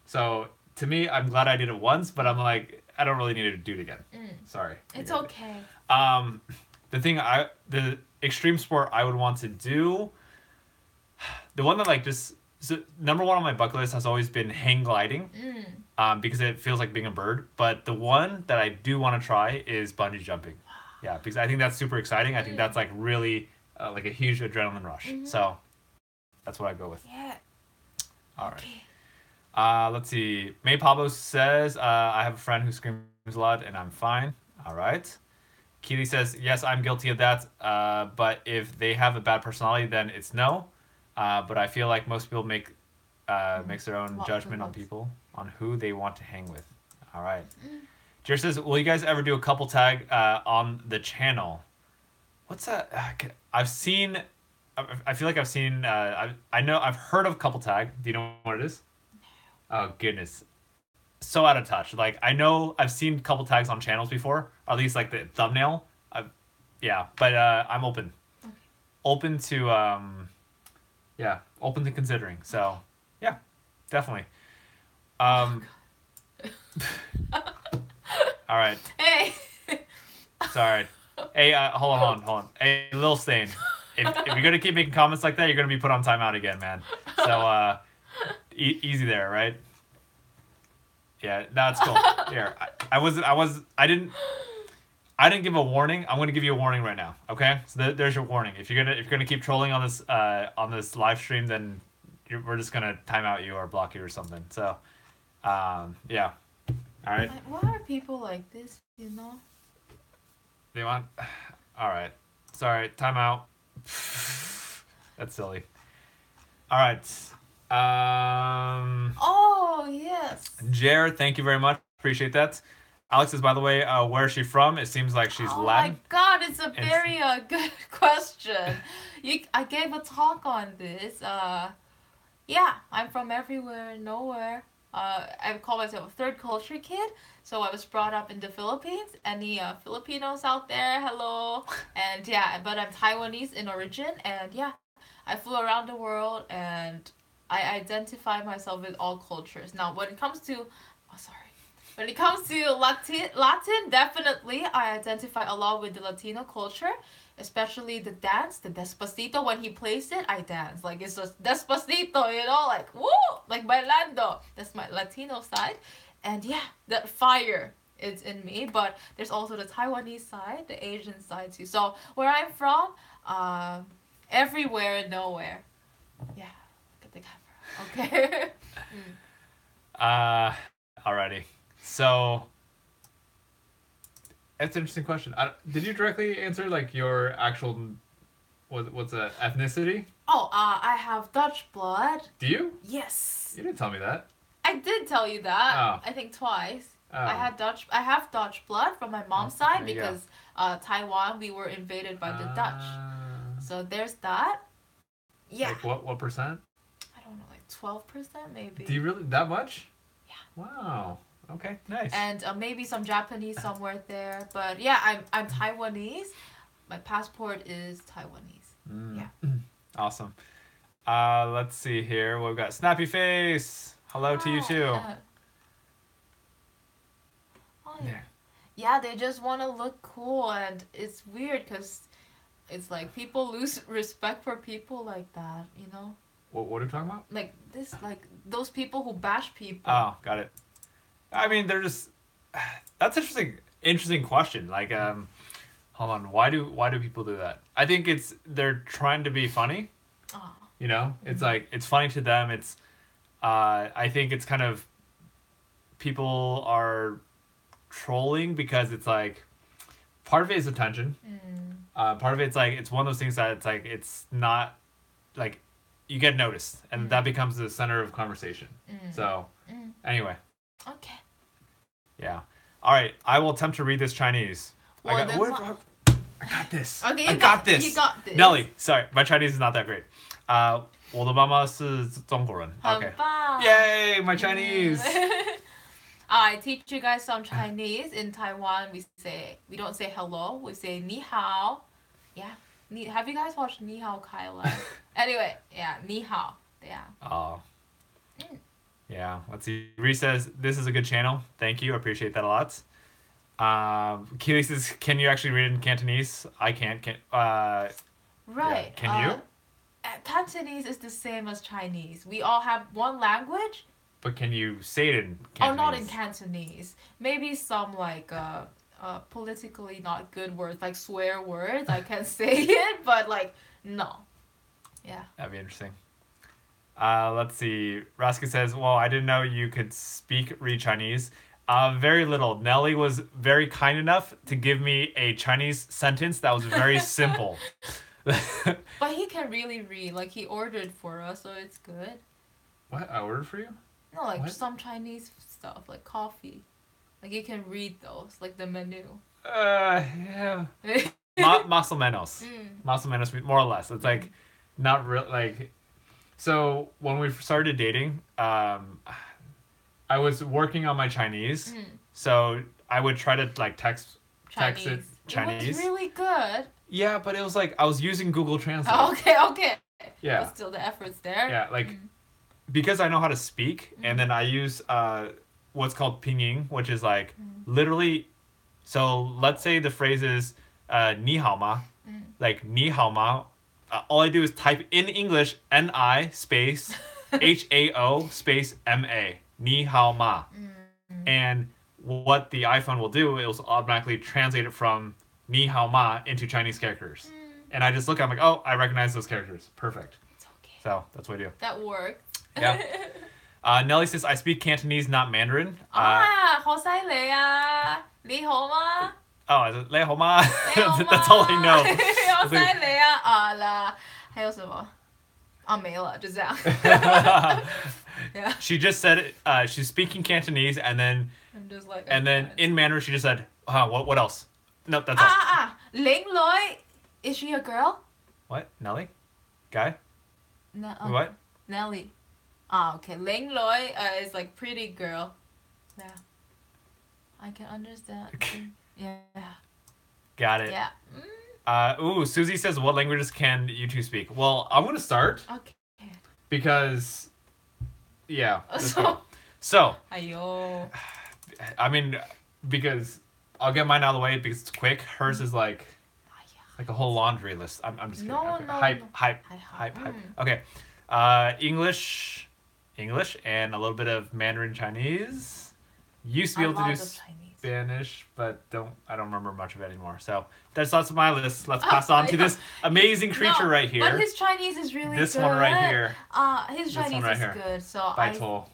So, to me, I'm glad I did it once, but I'm like, I don't really need to do it again. Sorry. It's okay. The extreme sport I would want to do, the one that, like, just, so number one on my bucket list has always been hang gliding, because it feels like being a bird. But the one that I do want to try is bungee jumping. Yeah, because I think that's super exciting. I think that's, like, really, like, a huge adrenaline rush. So, that's what I go with. Yeah. All right. Okay. Let's see. May Pablo says, I have a friend who screams a lot, and I'm fine. All right. Keely says, yes, I'm guilty of that. But if they have a bad personality, then it's no. But I feel like most people makes their own judgment on people, on who they want to hang with. All right. Jared says, will you guys ever do a couple tag on the channel? What's that? I've seen I feel like I've seen. I know I've heard of Couple Tag. Do you know what it is? Oh goodness, so out of touch. Like I know I've seen Couple Tags on channels before, or at least like the thumbnail. Yeah, but I'm open to yeah, open to considering. So yeah, definitely. Um, all right. Hey. Sorry. Hey, hold on. Hey, Lil Stain. If you're gonna keep making comments like that, you're gonna be put on timeout again, man. So easy there, right? Yeah, that's cool. Here, I didn't give a warning. I'm gonna give you a warning right now. Okay, so there's your warning. If you're gonna keep trolling on this live stream, then we're just gonna time out you or block you or something. So, yeah. All right. Why are people like this? You know. Do you want? All right. Sorry. Time out. That's silly. All right. Oh yes. Jer, thank you very much. Appreciate that. Alex is, by the way, where is she from? It seems like she's Oh Latin. my God, it's a very good question. I gave a talk on this. Yeah, I'm from everywhere, nowhere. I call myself a third culture kid. So I was brought up in the Philippines. Any Filipinos out there? Hello. And yeah, but I'm Taiwanese in origin. And yeah, I flew around the world and I identify myself with all cultures. Now, when it comes to, oh sorry, when it comes to Latin, definitely I identify a lot with the Latino culture, especially the dance, the Despacito. When he plays it, I dance. Like it's just Despacito, you know, like woo, like bailando. That's my Latino side, and yeah, that fire is in me. But there's also the Taiwanese side, the Asian side too. So where I'm from, everywhere and nowhere. Yeah, look at the camera. Okay. Alrighty. So, that's an interesting question. Did you directly answer like your actual what's a ethnicity? Oh, I have Dutch blood. Do you? Yes. You didn't tell me that. I did tell you that. Oh. I think twice. Oh. I have Dutch blood from my mom's side because Taiwan we were invaded by the Dutch. So there's that. Yeah. Like what percent? I don't know, like 12% maybe. Do you really that much? Yeah. Wow. Okay. Nice. And maybe some Japanese somewhere there, but yeah, I'm Taiwanese. My passport is Taiwanese. Yeah. Awesome. Let's see here. We've got Snappy Face. Hello to you too. Yeah. Oh, yeah. Yeah, they just want to look cool, and it's weird because it's like people lose respect for people like that, you know? What are you talking about? Like this, like those people who bash people. Oh, got it. I mean, they're just. That's interesting question. Like, hold on. Why do people do that? I think they're trying to be funny. Oh. You know, it's like it's funny to them. It's, I think it's kind of, people are trolling because it's like, part of it is attention. Part of it's like it's one of those things that it's like it's not, like, you get noticed and that becomes the center of conversation. So, anyway. Okay. Yeah. All right. I will attempt to read this Chinese. Well, I got this. Okay, I got this. You got this. Nelly, sorry, my Chinese is not that great. 我的妈妈是中国人. Okay. 很棒. Yay, my Chinese. I teach you guys some Chinese. In Taiwan, we don't say hello. We say ni hao. Yeah. Have you guys watched Ni Hao Kai Lan? Anyway, yeah, ni hao. Yeah. Oh. Yeah, let's see. Reese says, this is a good channel. Thank you. I appreciate that a lot. Keely says, can you actually read it in Cantonese? I can't. Right. Yeah. Can you? Cantonese is the same as Chinese. We all have one language. But can you say it in Cantonese? Oh, not in Cantonese. Maybe some like politically not good words, like swear words. I can say it, but like, no. Yeah. That'd be interesting. Let's see. Raska says, well, I didn't know you could read Chinese. Very little. Nelly was very kind enough to give me a Chinese sentence that was very simple. But he can really read. Like, he ordered for us, so it's good. What? I ordered for you? No, like What? some Chinese stuff, like coffee. Like, you can read those, like the menu. Yeah. Más o menos. Más o menos, more or less. It's like, not real like. So when we started dating, I was working on my Chinese, so I would try to like text it Chinese. It was Chinese. really good. Yeah, but it was like I was using Google Translate. Oh, okay. Yeah. But still, the effort's there. Yeah, like because I know how to speak, and then I use what's called pinging, which is like literally. So let's say the phrase is "你好吗," like "你好吗." All I do is type in English "ni" space "hao" space "ma" 你好吗, and what the iPhone will do, it will automatically translate it from 你好吗 into Chinese characters. And I just look, I'm like, oh, I recognize those characters. Perfect. It's okay. So that's what I do. That worked. Yeah. Nelly says, I speak Cantonese, not Mandarin. 好犀利啊！你好嗎？ Oh, is it 你好嗎? 你好嗎？ That's all I know. 好犀利啊！啊啦，还有什么？啊，没了，就这样。Yeah. She just said it, she's speaking Cantonese, and then I'm just like. in Mandarin she just said, what else? No, that's all. 玲女 is she a girl? What? Nelly? Guy? No. What? Nelly. Okay. 玲女 is like pretty girl. Yeah. I can understand. Yeah. Got it. Yeah. Susie says, what languages can you two speak? Well, I'm going to start. Okay. Because, yeah. So. So, 哎呦。 I mean, because I'll get mine out of the way because it's quick. Hers is like a whole laundry list. I'm just kidding. No, Okay. no, Hype. no. Okay. English, and a little bit of Mandarin Chinese. Used to be able to do Spanish, but I don't remember much of it anymore. So that's lots of my list. Let's pass on to this amazing creature right here. But his Chinese is really this good. one right here. His Chinese right is here. good. So 拜托.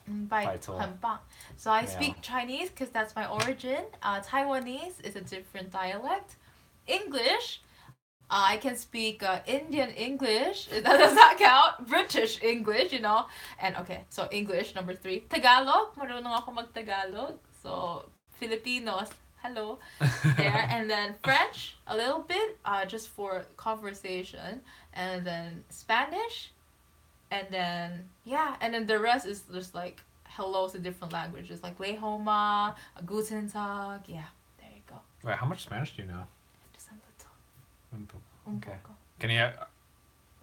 很棒. So I speak Chinese because that's my origin. Taiwanese is a different dialect. English, I can speak Indian English. That does not count. British English, you know. And okay, so English number 3. Tagalog, marunong ako mag-Tagalog. So Filipinos, hello there. And then French a little bit, just for conversation. And then Spanish, and then the rest is just like hellos in different languages, like Lehoma, Guten Tag. Yeah, there you go. Wait, how much Spanish do you know? Just a little. Okay. Can you?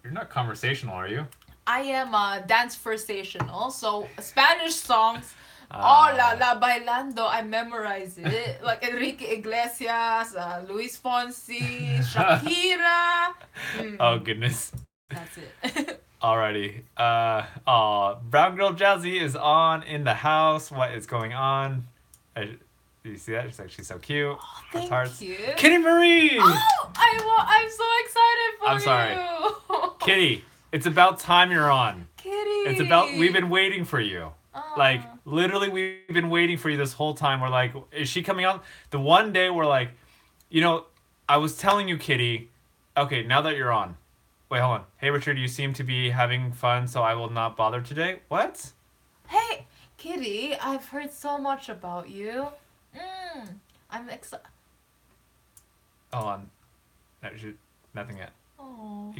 You're not conversational, are you? I am dance versational, so Spanish songs. Oh la la bailando, I memorize it. Like Enrique Iglesias, Luis Fonsi, Shakira. Oh goodness. That's it. Alrighty. Brown Girl Jazzy is on in the house. What is going on? Do you see that? She's like, she's so cute. Oh, thank hearts. you. Kitty Marie! Oh, I'm so excited for I'm sorry. you. Kitty, it's about time you're on. Kitty. We've been waiting for you. Like, literally, we've been waiting for you this whole time. We're like, is she coming on? The one day we're like, I was telling you, Kitty, okay, now that you're on. Wait, hold on. Hey, Richard, you seem to be having fun, so I will not bother today. What? Hey, Kitty, I've heard so much about you. I'm excited. Hold on. Nothing yet. Oh.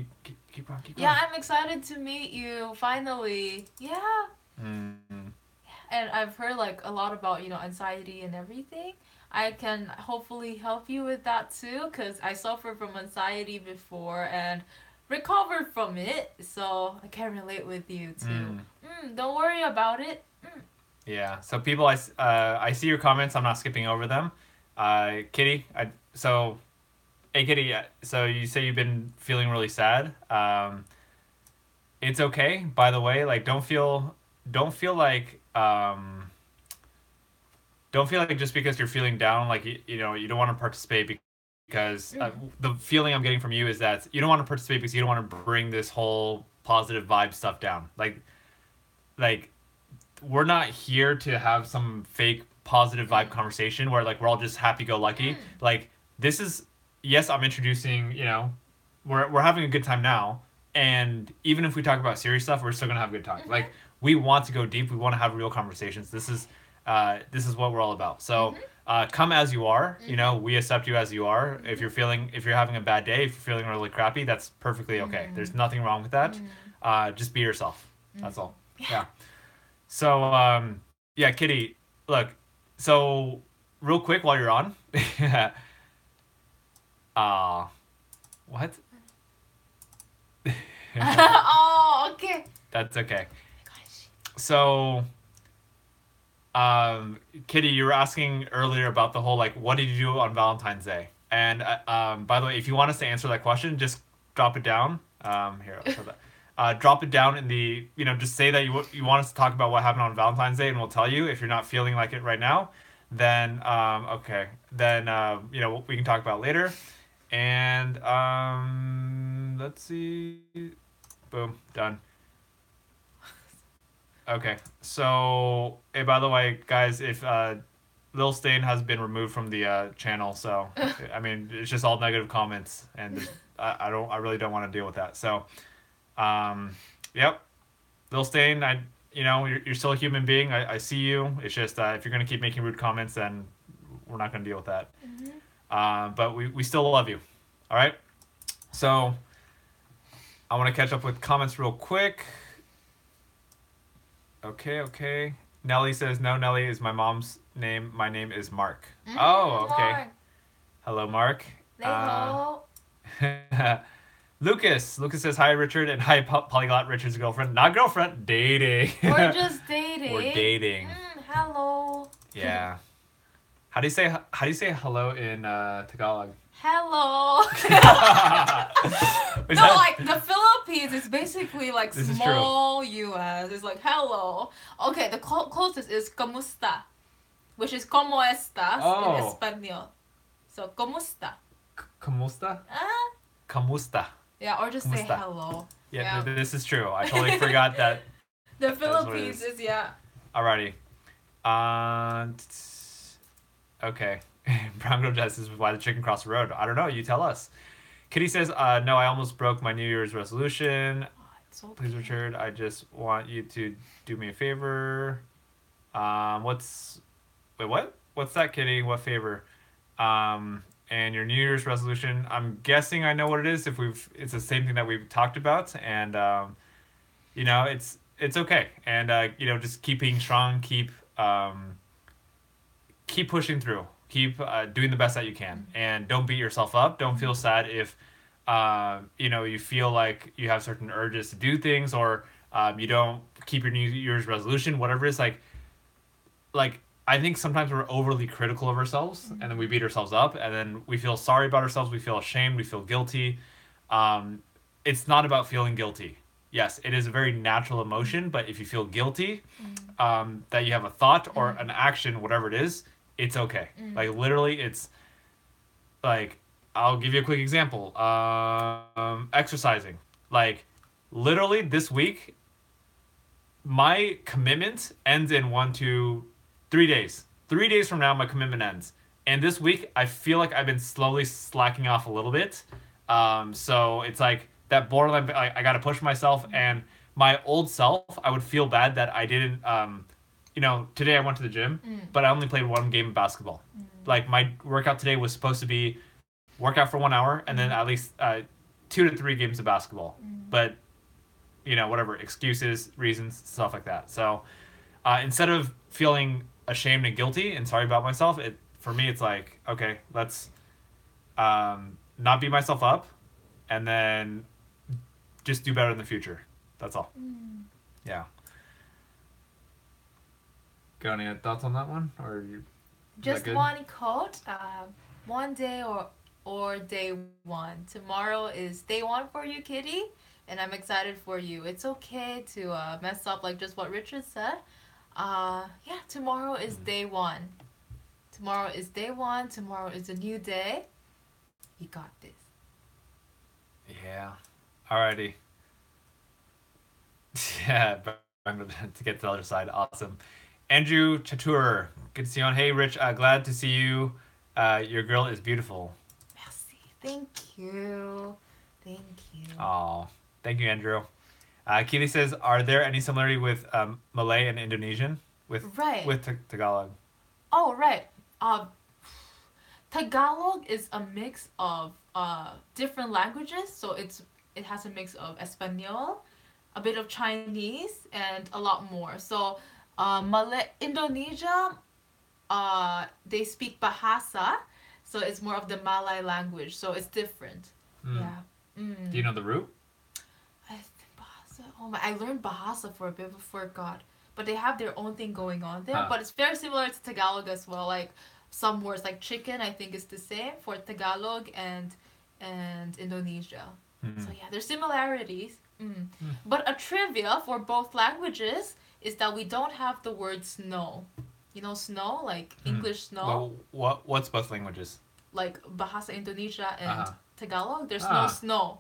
Keep going. Yeah, I'm excited to meet you, finally. Yeah. And I've heard like a lot about, anxiety and everything. I can hopefully help you with that too, because I suffered from anxiety before and recovered from it, so I can relate with you too. Don't worry about it. Yeah. So people, I see your comments. I'm not skipping over them. Kitty, hey Kitty. So you say you've been feeling really sad. It's okay. By the way, like don't feel like just because you're feeling down, like you don't want to participate because the feeling I'm getting from you is that you don't want to participate because you don't want to bring this whole positive vibe stuff down. Like we're not here to have some fake positive vibe conversation where like we're all just happy-go-lucky. Like this is, yes, I'm introducing, we're having a good time now, and even if we talk about serious stuff, we're still gonna have a good time. Like we want to go deep, we want to have real conversations. This is what we're all about. So come as you are. You Mm-hmm. know, we accept you as you are. Mm-hmm. If you're having a bad day, if you're feeling really crappy, that's perfectly okay. There's nothing wrong with that. Just be yourself. That's all. Yeah. Yeah. So yeah, Kitty, look. So real quick while you're on, uh, what? Oh, okay. That's okay. Gosh. So Kitty, you were asking earlier about the whole like, what did you do on Valentine's Day? And by the way, if you want us to answer that question, just drop it down. Here, I'll show that. Drop it down in the, just say that you want us to talk about what happened on Valentine's Day, and we'll tell you. If you're not feeling like it right now, then okay, then we can talk about it later. And let's see, boom, done. Okay, so hey, by the way, guys, if Lil Stain has been removed from the channel, so I mean it's just all negative comments, and I really don't want to deal with that. So, yep, Lil Stain, you're still a human being. I see you. It's just if you're gonna keep making rude comments, then we're not gonna deal with that. But we still love you. All right. So I want to catch up with comments real quick. Okay. Nelly says, no, Nelly is my mom's name. My name is Mark. Oh, okay. Mark. Hello, Mark. Hello. Lucas says, hi, Richard, and hi, Polyglot, Richard's girlfriend. Not girlfriend, dating. We're just dating. We're dating. Hello. Yeah. How do you say hello in Tagalog? Hello. Is No, that- like the Philippines is basically like This is small US. It's like hello. Okay, the closest is kamusta, which is como estas Oh. in Espanol. So kamusta. Kamusta? Ah. Kamusta. Yeah, or just say Kamusta. hello. Yeah, this is true. I totally forgot that. The what it Philippines is. is yeah. Alrighty. Okay. Brown Jess is why the chicken crossed the road. I don't know. You tell us. Kitty says, no, I almost broke my New Year's resolution. Oh, it's so Please, cute. Richard, I just want you to do me a favor. Wait, what? What's that, Kitty? What favor? And your New Year's resolution, I'm guessing I know what it is it's the same thing that we've talked about. And, it's okay. And, just keep being strong, keep pushing through, keep doing the best that you can, and don't beat yourself up. Don't feel sad if you feel like you have certain urges to do things, or you don't keep your New Year's resolution, whatever it is. Like I think sometimes we're overly critical of ourselves, and then we beat ourselves up, and then we feel sorry about ourselves, we feel ashamed, we feel guilty. It's not about feeling guilty. Yes, it is a very natural emotion, but if you feel guilty that you have a thought or an action, whatever it is, it's okay. Like literally, it's like, I'll give you a quick example. Exercising. Like literally this week, my commitment ends in 3 days. 3 days from now, my commitment ends. And this week, I feel like I've been slowly slacking off a little bit. So it's like that borderline, I got to push myself. And my old self, I would feel bad that I didn't, today I went to the gym, but I only played one game of basketball. Like my workout today was supposed to be workout for 1 hour and then at least 2 to 3 games of basketball. But, whatever, excuses, reasons, stuff like that. So instead of feeling ashamed and guilty and sorry about myself, for me, it's like, okay, let's not beat myself up and then just do better in the future. That's all. Yeah. Got any thoughts on that one? Or you Just good? one quote. One day or day one. Tomorrow is day one for you, Kitty, and I'm excited for you. It's okay to mess up, like just what Richard said. Yeah, tomorrow is day one. Tomorrow is day one. Tomorrow is a new day. You got this. Yeah. Alrighty. Yeah, but I'm going to get to the other side. Awesome. Andrew Chatur, good to see you on. Hey, Rich, glad to see you. Your girl is beautiful. Merci. Thank you. Thank you. Oh, thank you, Andrew. Keely says, are there any similarity with Malay and Indonesian with Right. with Tagalog? Oh, right. Tagalog is a mix of different languages, so it has a mix of Espanol, a bit of Chinese, and a lot more. So, Malay Indonesia, they speak Bahasa, so it's more of the Malay language. So it's different. Mm. Yeah. Do you know the root? I think Bahasa. Oh my! I learned Bahasa for a bit before God, but they have their own thing going on there. Huh. But it's very similar to Tagalog as well. Like some words, like chicken, I think is the same for Tagalog and Indonesia. So Mm. yeah, there's similarities. Mm. But a trivia for both languages is that we don't have the word snow. You know snow, like Mm. English snow, Well, what's both languages? like Bahasa Indonesia and Uh-huh. Tagalog. There's no Ah. snow.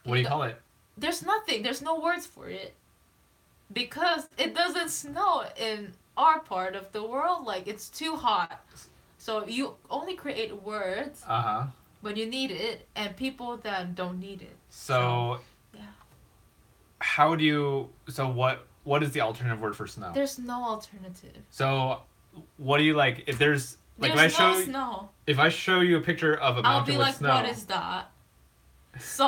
What do you call it? There's nothing. There's no words for it because it doesn't snow in our part of the world. Like it's too hot. So you only create words Uh-huh. when you need it, and people then don't need it. So Yeah, how do you? So what is the alternative word for snow? there's no alternative. So what do you like? If there's like There's if I no show snow. if I show you a picture of a I'll mountain be with like, snow, what is that? So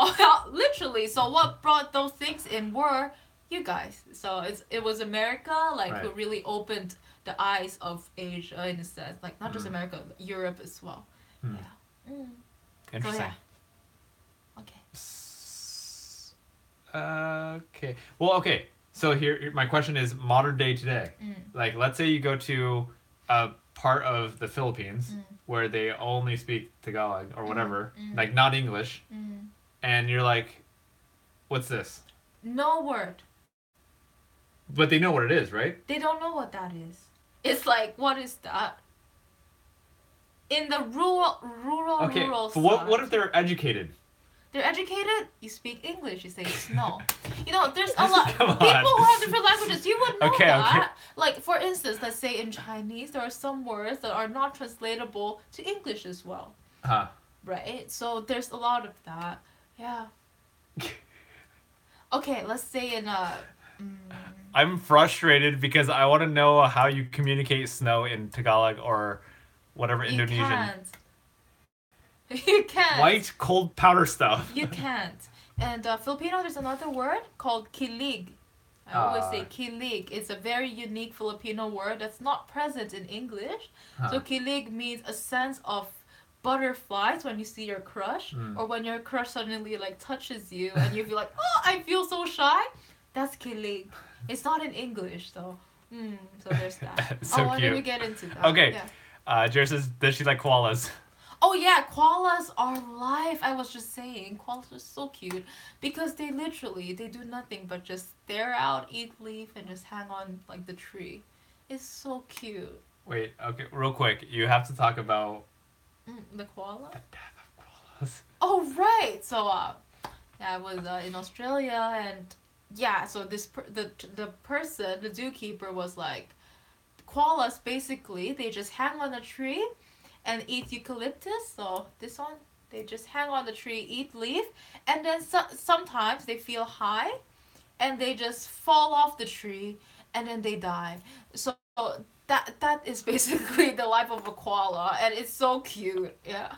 literally, so what brought those things in were you guys. So it was America like who Right. really opened the eyes of Asia in a sense, like not just Mm. America, Europe as well. Hmm. Yeah. Interesting. yeah. Okay. Okay. Well, okay. So my question is modern day today. Like, let's say you go to a part of the Philippines where they only speak Tagalog or whatever, like not English, and you're like, "What's this?" No word. But they know what it is, right? They don't know what that is. It's like, what is that? In the Okay. rural But what side. if they're educated? They're educated. You speak English. You say snow. You know, there's a lot Come on. people who have different languages. You would know Okay, that. okay. Like for instance, let's say in Chinese, there are some words that are not translatable to English as well, Huh. right? So there's a lot of that. Yeah. Okay, let's say in I'm frustrated because I want to know how you communicate snow in Tagalog or whatever you Indonesian. can't. You can't. White cold powder stuff. You can't. And Filipino, there's another word called kilig. I always say kilig. It's a very unique Filipino word that's not present in English. Huh. So kilig means a sense of butterflies when you see your crush, Mm. or when your crush suddenly like touches you and you feel like, oh, I feel so shy. That's kilig. It's not in English though. So there's that. So oh, and then cute. we get into that. Okay. Yeah. Jared says, does she like koalas? Oh yeah, koalas are life. I was just saying, koalas are so cute because they do nothing but just stare out, eat leaf, and just hang on like the tree. It's so cute. Wait, okay, real quick. You have to talk about The koala. the death of koalas. Oh right. So yeah, I was in Australia and yeah. So the person, the zookeeper was like, koalas basically they just hang on a tree and eat eucalyptus. So this one, they just hang on the tree, eat leaf, and then sometimes they feel high, and they just fall off the tree, and then they die. So that is basically the life of a koala, and it's so cute. Yeah.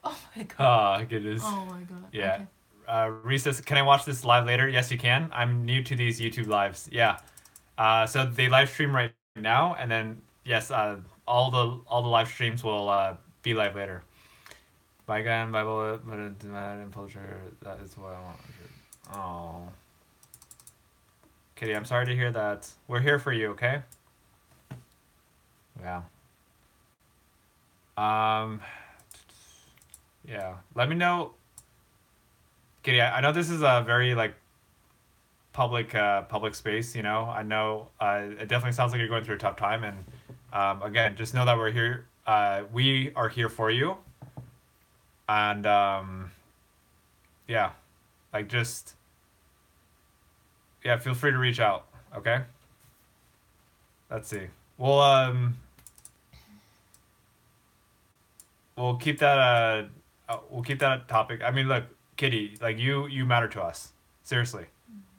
Oh my god. Oh, goodness. Oh my god. Yeah. Okay. Reese says, can I watch this live later? Yes, you can. I'm new to these YouTube lives. Yeah. So they live stream right now, and then yes, all the live streams will be live later. Bygone Bible, but in culture, that is what I want. Oh, Kitty, I'm sorry to hear that. We're here for you, okay? Yeah. Yeah. Let me know, Kitty. I know this is a very like public space. You know, I know it definitely sounds like you're going through a tough time, and again, just know that we're here. We are here for you, and yeah, like just yeah, feel free to reach out. Okay. Let's see. We'll keep that we'll keep that a topic. I mean, look, Kitty, like you matter to us. Seriously.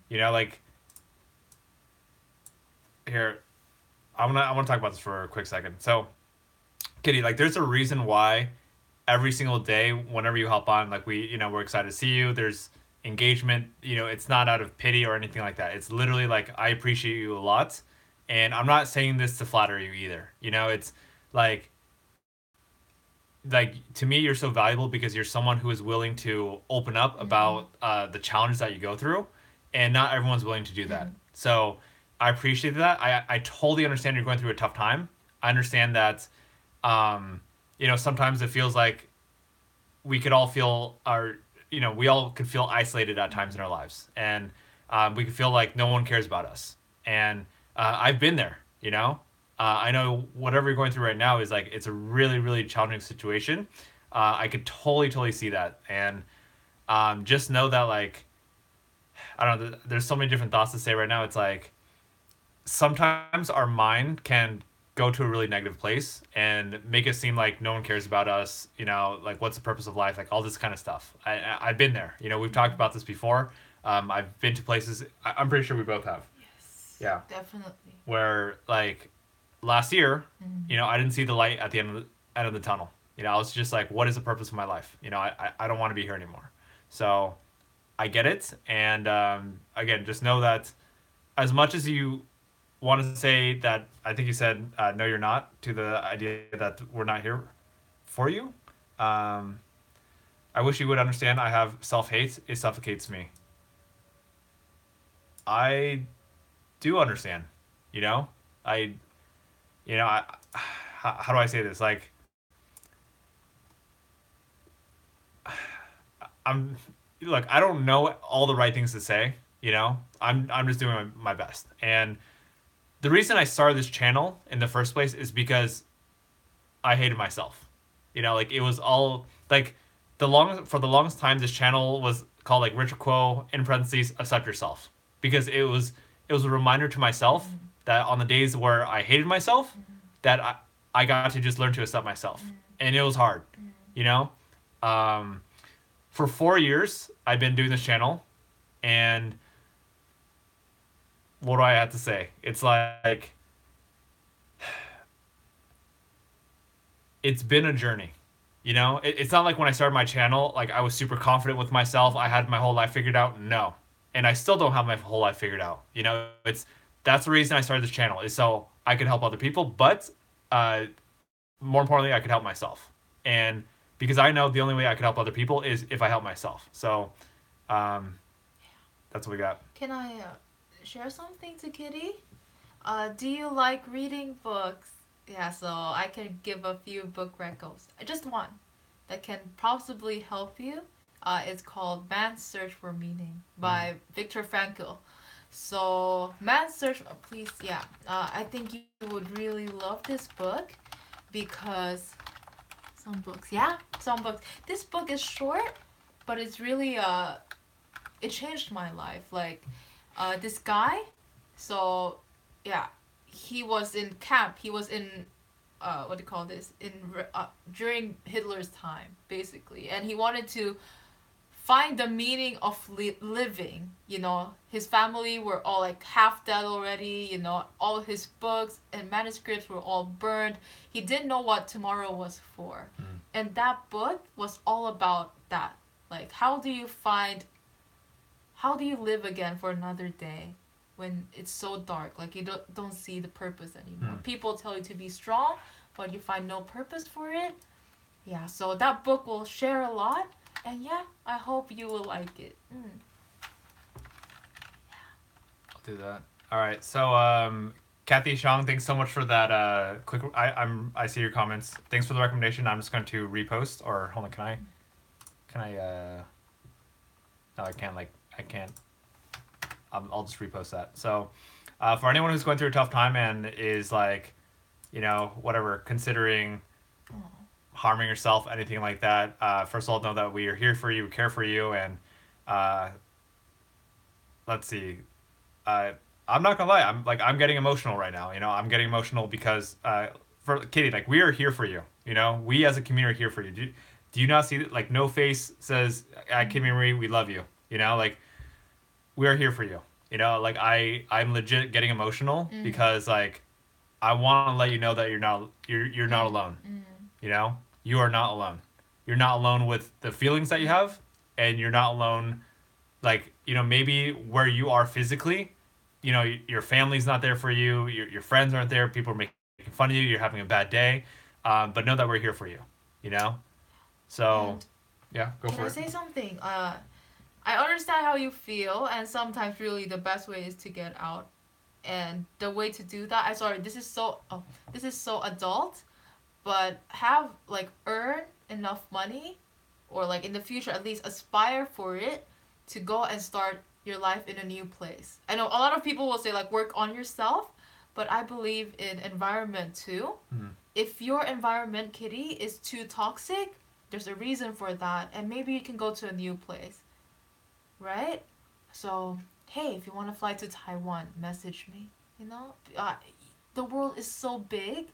You know, like here I want to talk about this for a quick second. So, Kitty, like there's a reason why every single day, whenever you hop on, like we're excited to see you. There's engagement. It's not out of pity or anything like that. It's literally like I appreciate you a lot, and I'm not saying this to flatter you either. It's like to me, you're so valuable because you're someone who is willing to open up about the challenges that you go through, and not everyone's willing to do that. So I appreciate that. I totally understand you're going through a tough time. I understand that sometimes it feels like we could all feel we all could feel isolated at times in our lives, and we could feel like no one cares about us. And I've been there. I know whatever you're going through right now is like it's a really really challenging situation. I could totally see that, and just know that like I don't know. There's so many different thoughts to say right now. It's like sometimes our mind can go to a really negative place and make it seem like no one cares about us, like what's the purpose of life, like all this kind of stuff. I've been there. We've talked about this before. I've been to places, I'm pretty sure we both have. Yes. Yeah. Definitely. Where like last year, I didn't see the light at the end of the tunnel. I was just like, what is the purpose of my life? I don't want to be here anymore. So I get it. And again, just know that as much as you want to say that, I think you said, no, you're not, to the idea that we're not here for you. I wish you would understand I have self-hate. It suffocates me. I do understand, I, how do I say this? Like, look, I don't know all the right things to say, I'm just doing my best. And the reason I started this channel in the first place is because I hated myself. Like it was all like for the longest time, this channel was called like Richard Quo in parentheses accept yourself, because it was a reminder to myself that on the days where I hated myself, that I got to just learn to accept myself, and it was hard, For 4 years, I've been doing this channel, and what do I have to say? It's like it's been a journey. It's not like when I started my channel, like I was super confident with myself. I had my whole life figured out. No, and I still don't have my whole life figured out. That's the reason I started this channel, is so I could help other people, but more importantly, I could help myself. And because I know the only way I could help other people is if I help myself. So that's what we got. Can I share something to Kitty? Do you like reading books? Yeah, so I can give a few book recos. Just one that can possibly help you. It's called Man's Search for Meaning by Viktor Frankl. So, Man's Search, please, yeah. I think you would really love this book because some books. This book is short, but it's really, it changed my life. Like, this guy, so, yeah, he was in camp. He was in, what do you call this? During Hitler's time, basically. And he wanted to find the meaning of living. His family were all like half dead already. All his books and manuscripts were all burned. He didn't know what tomorrow was for. And that book was all about that. Like, how do you live again for another day when it's so dark? Like, you don't see the purpose anymore. People tell you to be strong, but you find no purpose for it. Yeah, so that book will share a lot. And yeah, I hope you will like it. I'll do that. All right. So, Kathy Shang, thanks so much for that quick. I see your comments. Thanks for the recommendation. I'm just going to repost. Or hold on, can I? No, I can't. I can't. I'll just repost that. So, for anyone who's going through a tough time and is like, whatever, considering harming yourself, anything like that, first of all, know that we are here for you, we care for you, and let's see. I'm not gonna lie, I'm getting emotional right now. I'm getting emotional because for Kitty, like we are here for you. We as a community are here for you. Do you not see that? Like No Face says at Kitty Marie, we love you. Like we are here for you. Like I'm legit getting emotional because like I want to let you know that you're not alone. You know, you are not alone. You're not alone with the feelings that you have, and you're not alone. Like, maybe where you are physically, your family's not there for you. Your friends aren't there. People are making fun of you. You're having a bad day, but know that we're here for you. You know. So, And yeah, go can for I it. say something? I understand how you feel, and sometimes really the best way is to get out. And the way to do that, I sorry, this is so adult, but have like earn enough money, or like in the future at least aspire for it to go and start your life in a new place. I know a lot of people will say like work on yourself, but I believe in environment too. Mm, If your environment, Kitty, is too toxic, there's a reason for that, and maybe you can go to a new place, right? So, hey, if you want to fly to Taiwan, message me. You know, the world is so big.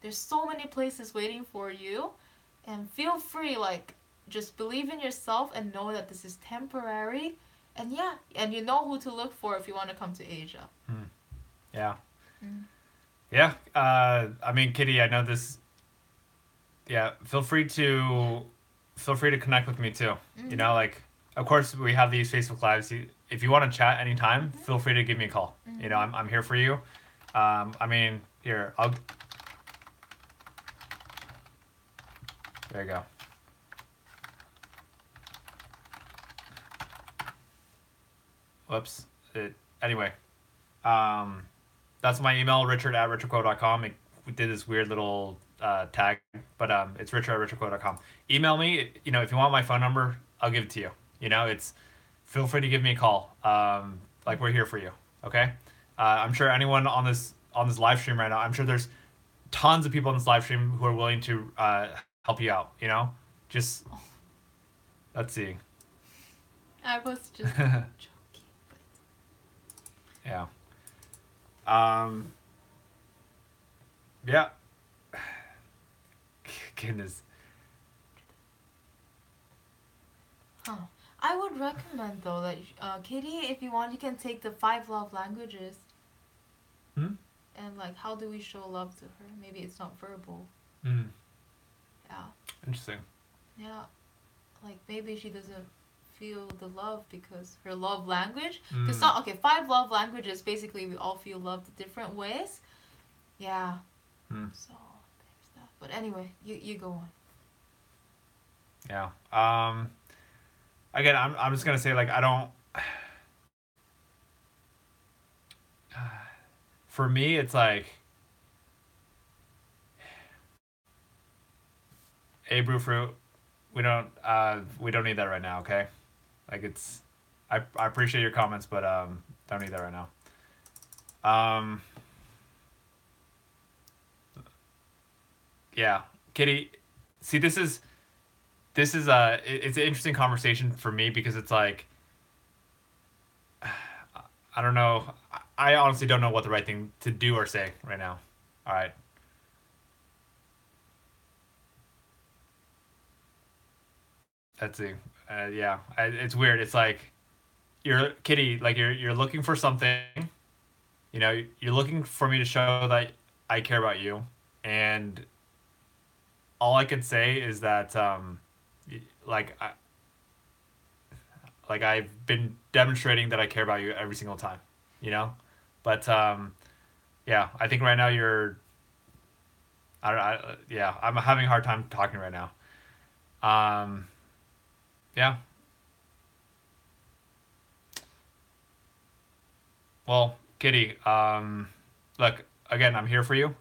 There's so many places waiting for you, and feel free, like, just believe in yourself and know that this is temporary. And yeah, and you know who to look for if you want to come to Asia. mm, yeah. Mm. Yeah. I mean, Kitty, I know this. Yeah. Feel free to connect with me too. Mm-hmm. Like, of course, we have these Facebook lives. If you want to chat anytime, Mm-hmm. feel free to give me a call. Mm-hmm. I'm here for you. I mean, here, there you go. Whoops. Anyway, um, that's my email, richard@richardquo.com. We did this weird little tag, but it's richard@richardquo.com. Email me. If you want my phone number, I'll give it to you. It's feel free to give me a call. Like we're here for you. Okay. I'm sure anyone on this live stream right now. I'm sure there's tons of people on this live stream who are willing to help you out. Just let's see. I was just joking, Yeah. Um. Yeah. Goodness. but I would recommend though that Katie, if you want, you can take the five love languages. Hmm. And like, how do we show love to her? Maybe it's not verbal. Hmm. Yeah, Interesting. yeah. Like maybe she doesn't feel the love because her love language. Cause Hmm. not okay. Five love languages. Basically, we all feel loved different ways. Yeah. Hmm. So there's that. But anyway, you go on. Yeah. Again, I'm just gonna say like I don't. For me, it's like, hey, brew fruit. We don't need that right now. Okay. Like it's. I appreciate your comments, but don't need that right now. Um. Yeah, Kitty. See, this is it's an interesting conversation for me because it's like I don't know. I honestly don't know what the right thing to do or say right now. All right, let's see. Yeah, it's weird. It's like you're Kitty, like you're looking for something. You're looking for me to show that I care about you, and all I could say is that like I've been demonstrating that I care about you every single time, you know. But yeah, I think right now you're. I don't. Yeah, I'm having a hard time talking right now. Um, yeah. Well, Kitty. Look again. I'm here for you.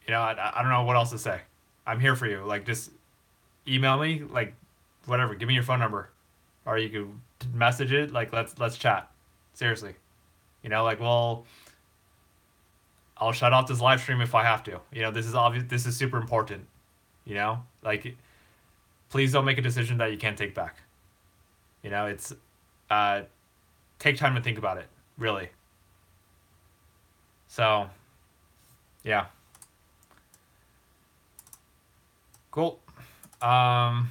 I don't know what else to say. I'm here for you. Like just email me. Like whatever. Give me your phone number, or you could message it. Like let's chat. Seriously. Like I'll shut off this live stream if I have to. This is obvious. This is super important. Like please don't make a decision that you can't take back. It's uh, take time to think about it. Really. So yeah, cool. Um,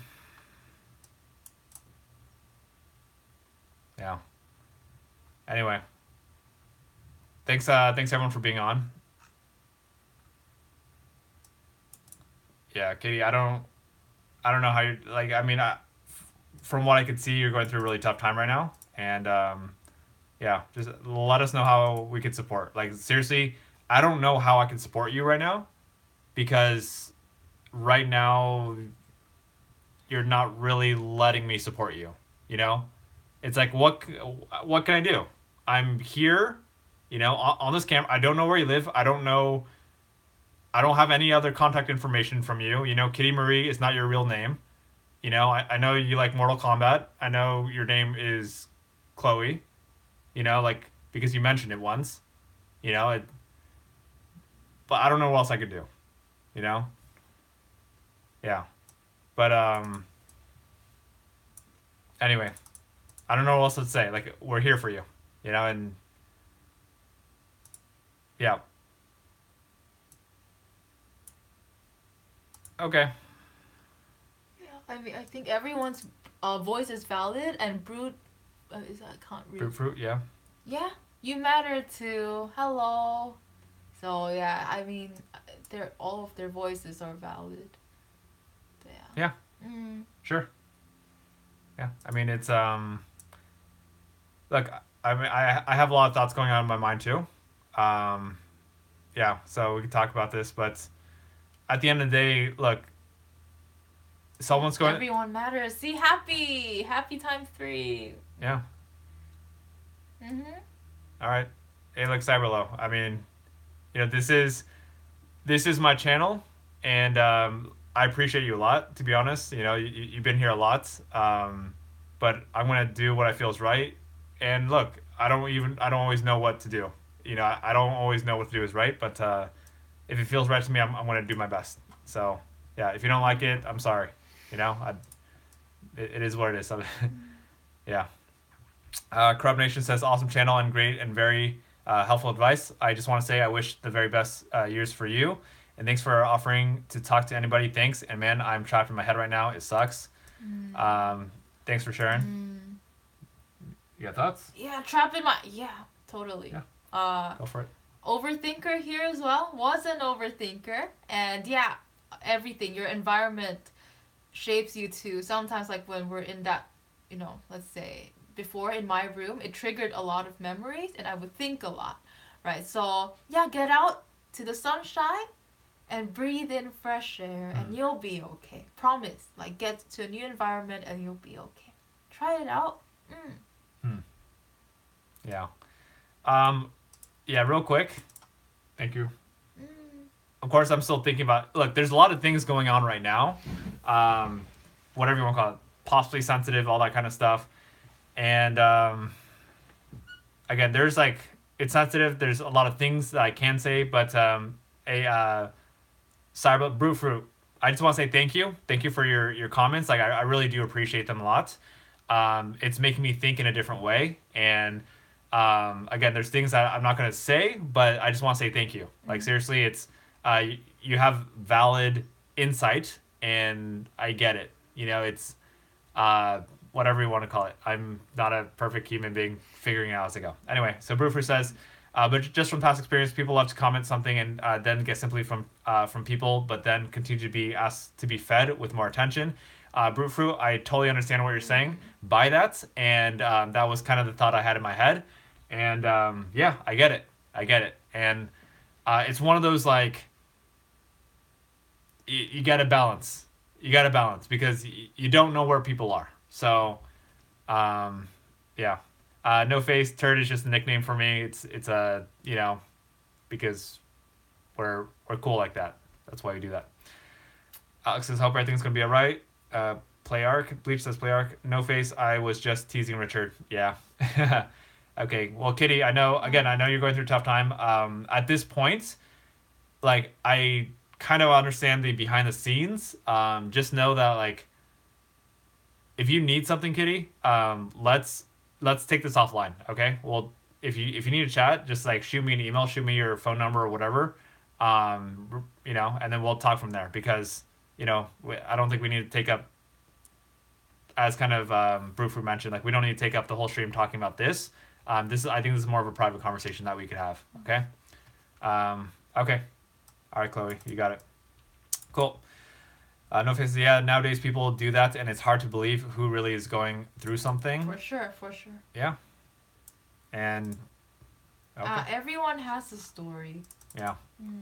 yeah. Anyway, thanks. Thanks everyone for being on. Yeah, Katie, I don't know how you're like. I mean, from what I could see, you're going through a really tough time right now, and yeah, just let us know how we could support. Like seriously, I don't know how I can support you right now because right now you're not really letting me support you. You know, it's like what can I do? I'm here, you know, on this camp. I don't know where you live. I don't know. I don't have any other contact information from you. You know, Kitty Marie is not your real name. You know, I know you like Mortal Kombat. I know your name is Chloe. You know, like because you mentioned it once. You know, but I don't know what else I could do. You know, yeah. But anyway, I don't know what else to say. Like we're here for you. You know, and yeah. Okay. Yeah, I mean, I think everyone's voice is valid, and Brood is I can't read. Fruit, fruit. Yeah. Yeah, you matter too. Hello. So yeah, I mean, their all of their voices are valid. Yeah. Yeah. Mm. Sure. Yeah. I mean, it's look. I mean, I have a lot of thoughts going on in my mind too. Um, yeah. So we can talk about this, but at the end of the day, look, someone's going. Everyone matters. See, happy, happy times three. Yeah. Mhm. All right. Hey, look, Cyberlow. I mean, you know, this is my channel, and I appreciate you a lot. To be honest, you know, you've been here a lot, but I'm gonna do what I feel is right. And look, I don't always know what to do. You know, I don't always know what to do is right, but if it feels right to me, I'm gonna do my best. So yeah, if you don't like it, I'm sorry. You know, it is what it is. Yeah. Crub Nation says awesome channel and great and very helpful advice. I just want to say I wish the very best years for you, and thanks for offering to talk to anybody. Thanks, and man, I'm trapped in my head right now. It sucks. Thanks for sharing. You got thoughts? Yeah, trapped in my totally. Yeah. Go for it. Overthinker here as well. Was an overthinker, and yeah, everything your environment shapes you too. Sometimes like when we're in that, you know, let's say before in my room, it triggered a lot of memories, and I would think a lot, right? So yeah, get out to the sunshine and breathe in fresh air, and you'll be okay. Promise. Like get to a new environment, and you'll be okay. Try it out. Yeah. Yeah, real quick. Thank you. Of course, I'm still thinking about. Look, there's a lot of things going on right now. Whatever you want to call it, possibly sensitive, all that kind of stuff. And again, there's like it's sensitive. There's a lot of things that I can say, but Cyber Brute Fruit. I just want to say thank you. Thank you for your comments. Like I really do appreciate them a lot. It's making me think in a different way. And again, there's things that I'm not gonna say, but I just want to say thank you. Like seriously, it's you have valid insight, and I get it. You know, it's whatever you want to call it. I'm not a perfect human being figuring it out as I go. Anyway, so Bruford says, but just from past experience, people love to comment something and then get simply from people, but then continue to be asked to be fed with more attention. Brufruit, I totally understand what you're saying. Buy that, and that was kind of the thought I had in my head. And yeah, I get it. I get it. And it's one of those like, you got to balance. You got to balance because you don't know where people are. So, yeah. No Face Turd is just a nickname for me. It's a you know, because we're cool like that. That's why we do that. Alex says, hope everything's gonna be alright. Play Arc. Bleach says play Arc. No Face, I was just teasing Richard. Yeah. Okay. Well, Kitty, I know you're going through a tough time. At this point, like I kind of understand the behind the scenes. Just know that like if you need something, Kitty, let's take this offline, okay? Well, if you need to chat, just like shoot me an email, shoot me your phone number or whatever, you know, and then we'll talk from there because you know I don't think we need to take up, as kind of Bruford mentioned, like we don't need to take up the whole stream talking about this. I think this is more of a private conversation that we could have, okay? Okay, all right, Chloe, you got it. Cool. No face. Yeah, nowadays people do that, and it's hard to believe who really is going through something. For sure, for sure. Yeah. And okay. Everyone has a story. Yeah. Mm.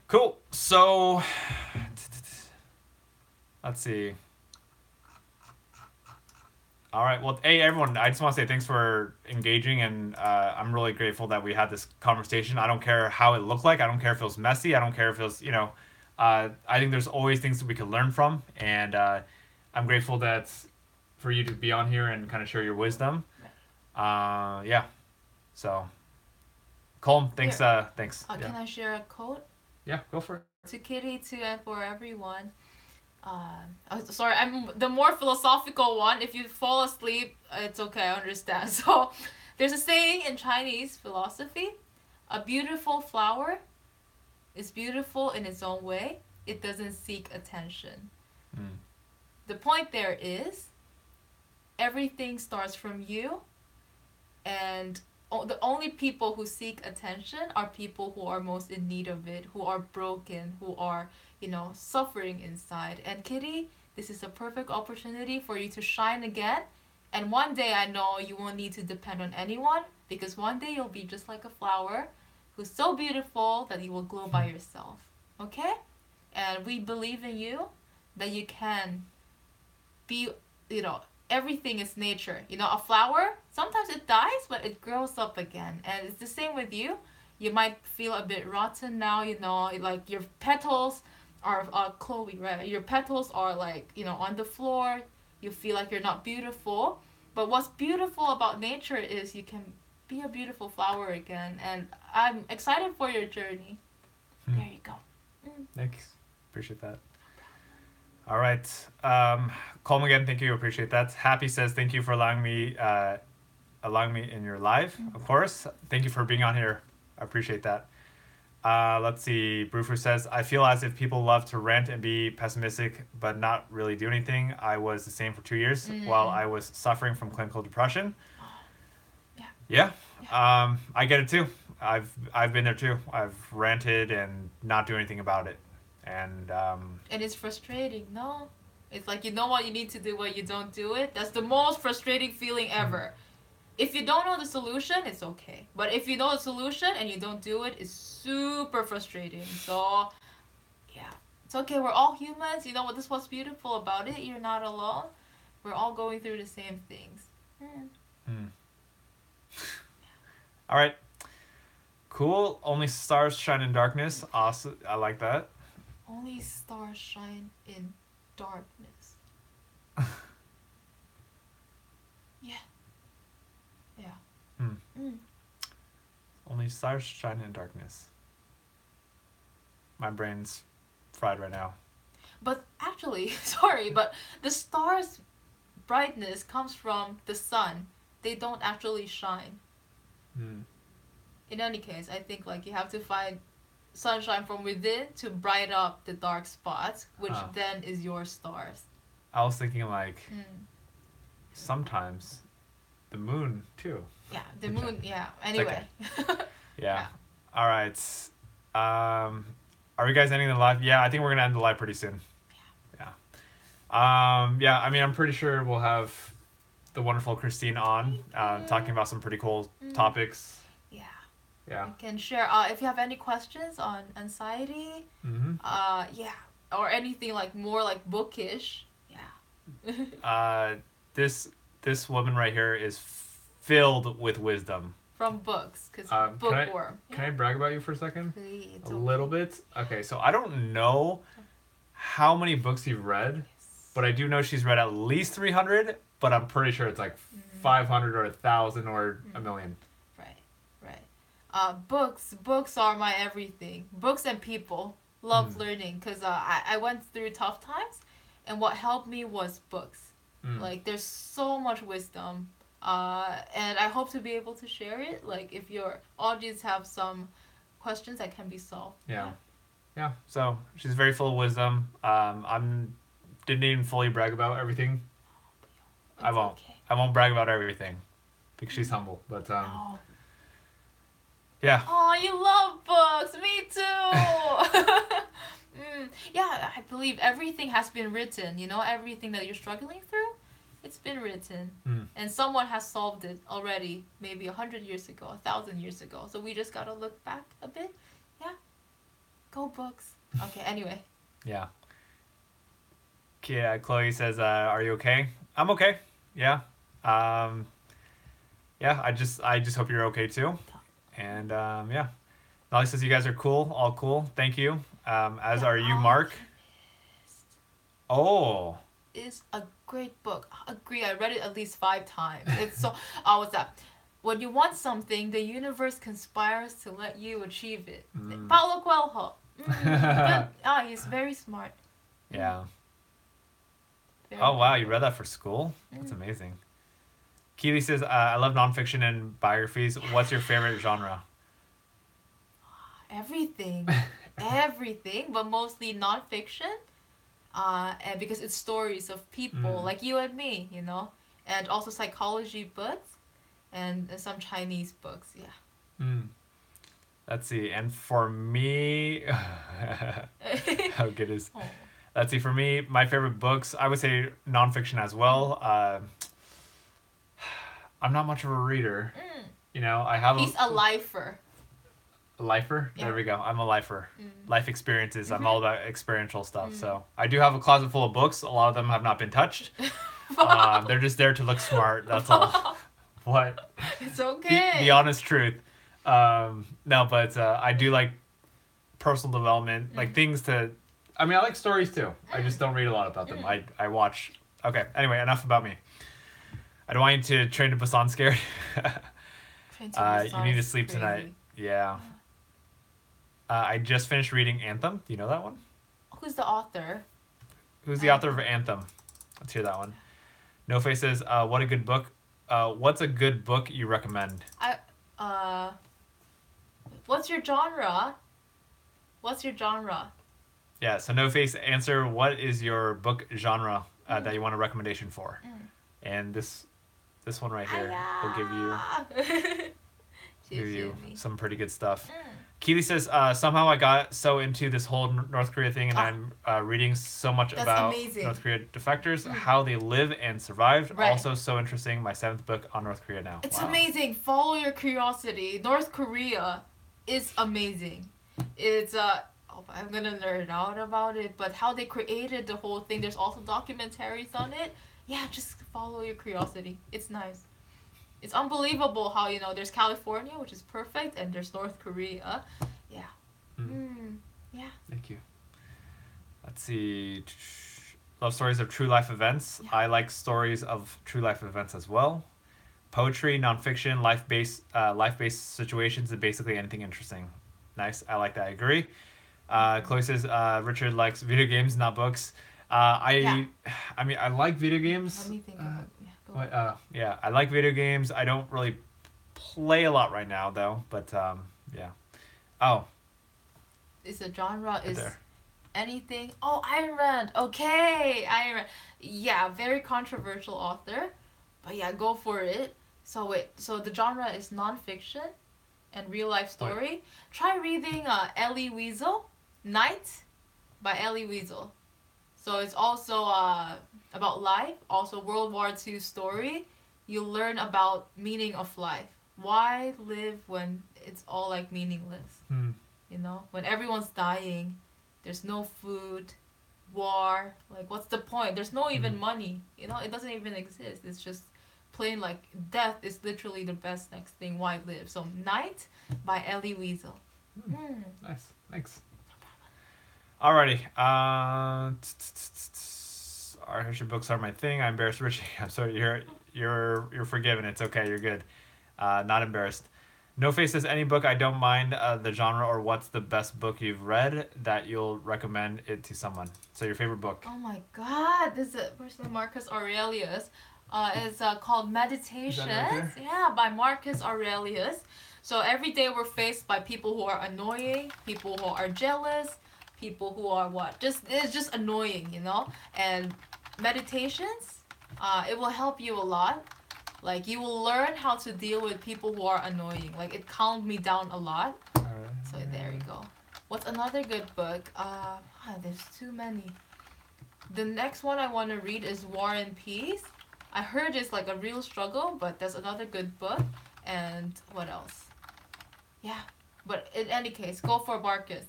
Cool. So let's see. All right. Well, hey everyone, I just want to say thanks for engaging, and I'm really grateful that we had this conversation. I don't care how it looked like. I don't care if it was messy. I don't care if it was, I think there's always things that we can learn from, and I'm grateful that for you to be on here and kind of share your wisdom. Yeah. So, Colm, thanks. Thanks. Yeah. Can I share a quote? Yeah, go for it. To Kitty too, and for everyone. Sorry, I'm the more philosophical one. If you fall asleep, it's okay. I understand. So, there's a saying in Chinese philosophy: "A beautiful flower is beautiful in its own way. It doesn't seek attention." Mm. The point there is, everything starts from you, and the only people who seek attention are people who are most in need of it, who are broken, who are, suffering inside. And Kitty, this is a perfect opportunity for you to shine again. And one day I know you won't need to depend on anyone, because one day you'll be just like a flower who's so beautiful that you will glow by yourself. Okay? And we believe in you, that you can be, everything is nature. A flower, sometimes it dies, but it grows up again. And it's the same with you. You might feel a bit rotten now, like your petals are, Chloe, right? Your petals are like, on the floor. You feel like you're not beautiful. But what's beautiful about nature is you can be a beautiful flower again. And I'm excited for your journey. There you go. Thanks. Appreciate that. All right. Colm again, thank you. Appreciate that. Happy says, thank you for allowing me in your live, of course. Thank you for being on here. I appreciate that. Let's see. Bruford says, I feel as if people love to rant and be pessimistic, but not really do anything. I was the same for 2 years while I was suffering from clinical depression. Yeah. I get it too. I've been there too. I've ranted and not do anything about it. And it's frustrating, no? It's like you know what you need to do, but you don't do it. That's the most frustrating feeling ever. If you don't know the solution, it's okay. But if you know the solution and you don't do it, it's super frustrating. So, yeah. It's okay. We're all humans. You know what? This is what's beautiful about it. You're not alone. We're all going through the same things. All right. Cool. Only stars shine in darkness. Awesome. I like that. Only stars shine in darkness. Yeah. Only stars shine in darkness. My brain's fried right now. But actually, sorry, but the stars' brightness comes from the sun. They don't actually shine. In any case, I think you have to find sunshine from within to brighten up the dark spots, which then is your stars. I was thinking sometimes the moon too. Yeah, the moon. Yeah. Anyway. Okay. Yeah. All right. Are we guys ending the live? Yeah, I think we're gonna end the live pretty soon. Yeah. Yeah. I mean, I'm pretty sure we'll have the wonderful Christine on, talking about some pretty cool topics. Yeah. You can share if you have any questions on anxiety. Yeah, or anything more bookish. Yeah. This woman right here is filled with wisdom. From books, because bookworm. Can I brag about you for a second? Please, a little bit. Okay, so I don't know how many books you've read, but I do know she's read at least 300. But I'm pretty sure it's 500 or 1,000 or a million. Books are my everything. Books and people. Love learning, because I went through tough times, and what helped me was books. There's so much wisdom, and I hope to be able to share it. If your audience have some questions that can be solved. Yeah. So she's very full of wisdom. Didn't even fully brag about everything. I won't. Okay. I won't brag about everything, because she's humble. But Yeah. Oh, you love books. Me too. Yeah, I believe everything has been written. You know, everything that you're struggling through, it's been written, Mm. and someone has solved it already. Maybe 100 years ago, 1,000 years ago. So we just gotta look back a bit. Yeah, go books. Okay. Anyway. Yeah. Yeah, Chloe says, "Are you okay?" I'm okay. Yeah. Um, yeah. I just hope you're okay too. And yeah. Nolly says, "You guys are cool. All cool. Thank you. As The are you, Mark." Alchemist Oh. is a great book. I agree. I read it at least 5 times. It's so. What's that? When you want something, the universe conspires to let you achieve it. Mm. Paulo Coelho. Good. He's very smart. Yeah. Very Oh wow, good you book. read that for school? That's Mm. amazing. Keely says, "I love nonfiction and biographies. What's your favorite genre?" Everything. Everything, but mostly nonfiction. And because it's stories of people Mm. like you and me, you know, and also psychology books and some Chinese books. Yeah. Mm. Let's see. And for me, how good is? Oh. Let's see. For me, my favorite books, I would say nonfiction as well. I'm not much of a reader. Mm. You know, I have He's a lifer. a lifer. Yeah. There we go. I'm a lifer. Mm. Life experiences. I'm Mhm. all about experiential stuff. Mm. So I do have a closet full of books. A lot of them have not been touched. They're just there to look smart. That's all. What? It's The, okay. the honest truth. No, but I do like personal development, like things to. I mean, I like stories too. I just don't read a lot about them. I watch. Okay. Anyway, enough about me. I don't want you to Train to Busan scared. Train to Busan You need to is sleep tonight. crazy. Yeah. I just finished reading Anthem. Do you know that one? Who's the author? Who's the author of Anthem? Let's hear that one. No Face says, "What a good book. What's a good book you recommend?" What's your genre? What's your genre? Yeah. So No Face, answer. What is your book genre that you want a recommendation for? And this one right here will give you some pretty good stuff. Keely says, "Somehow I got so into this whole North Korea thing, and I'm reading so much That's about amazing. North Korea defectors, how they live and survived. Right. Also, so interesting. My 7th book on North Korea now. It's Wow. amazing. Follow your curiosity. North Korea is amazing. It's I'm gonna nerd out about it, but how they created the whole thing. There's also documentaries on it. Yeah, just follow your curiosity. It's nice. It's unbelievable how there's California, which is perfect, and there's North Korea. Yeah. Yeah. Thank you. Let's see. Love stories of true life events. Yeah. I like stories of true life events as well. Poetry, nonfiction, life-based situations, and basically anything interesting. Nice. I like that. I agree. Chloe says Richard likes video games, not books. I mean, I like video games. Let me think of it. Yeah, go But, on. yeah, I like video games. I don't really play a lot right now, though. But yeah. Oh, Is the genre right is there. anything? Oh, Ayn Rand. Okay, Ayn Rand. Yeah, very controversial author, but yeah, go for it. So the genre is nonfiction and real life story. Try reading Elie Wiesel, Night, by Elie Wiesel. So it's also about life, also World War II story. You learn about meaning of life. Why live when it's all like meaningless? When everyone's dying, there's no food, war. Like, what's the point? There's no even money. It doesn't even exist. It's just plain like death is literally the best next thing. Why live? So Night by Elie Wiesel. Nice. Thanks. Alrighty. Art history books are my thing. I'm embarrassed, Richie. I'm sorry. You're forgiven. It's okay. You're good. Not embarrassed. No Face says, any book I don't mind the genre, or what's the best book you've read that you'll recommend it to someone. So your favorite book. Oh my God! This is a person, Marcus Aurelius. It's called Meditations. right Yeah, by Marcus Aurelius. So every day we're faced by people who are annoying, people who are jealous, people who are it's just annoying, And meditations, it will help you a lot. Like, you will learn how to deal with people who are annoying. Like, it calmed me down a lot. So there you go. What's another good book? There's too many. The next one I want to read is War and Peace. I heard it's like a real struggle, but that's another good book. And what else? Yeah, but in any case, go for Barkus.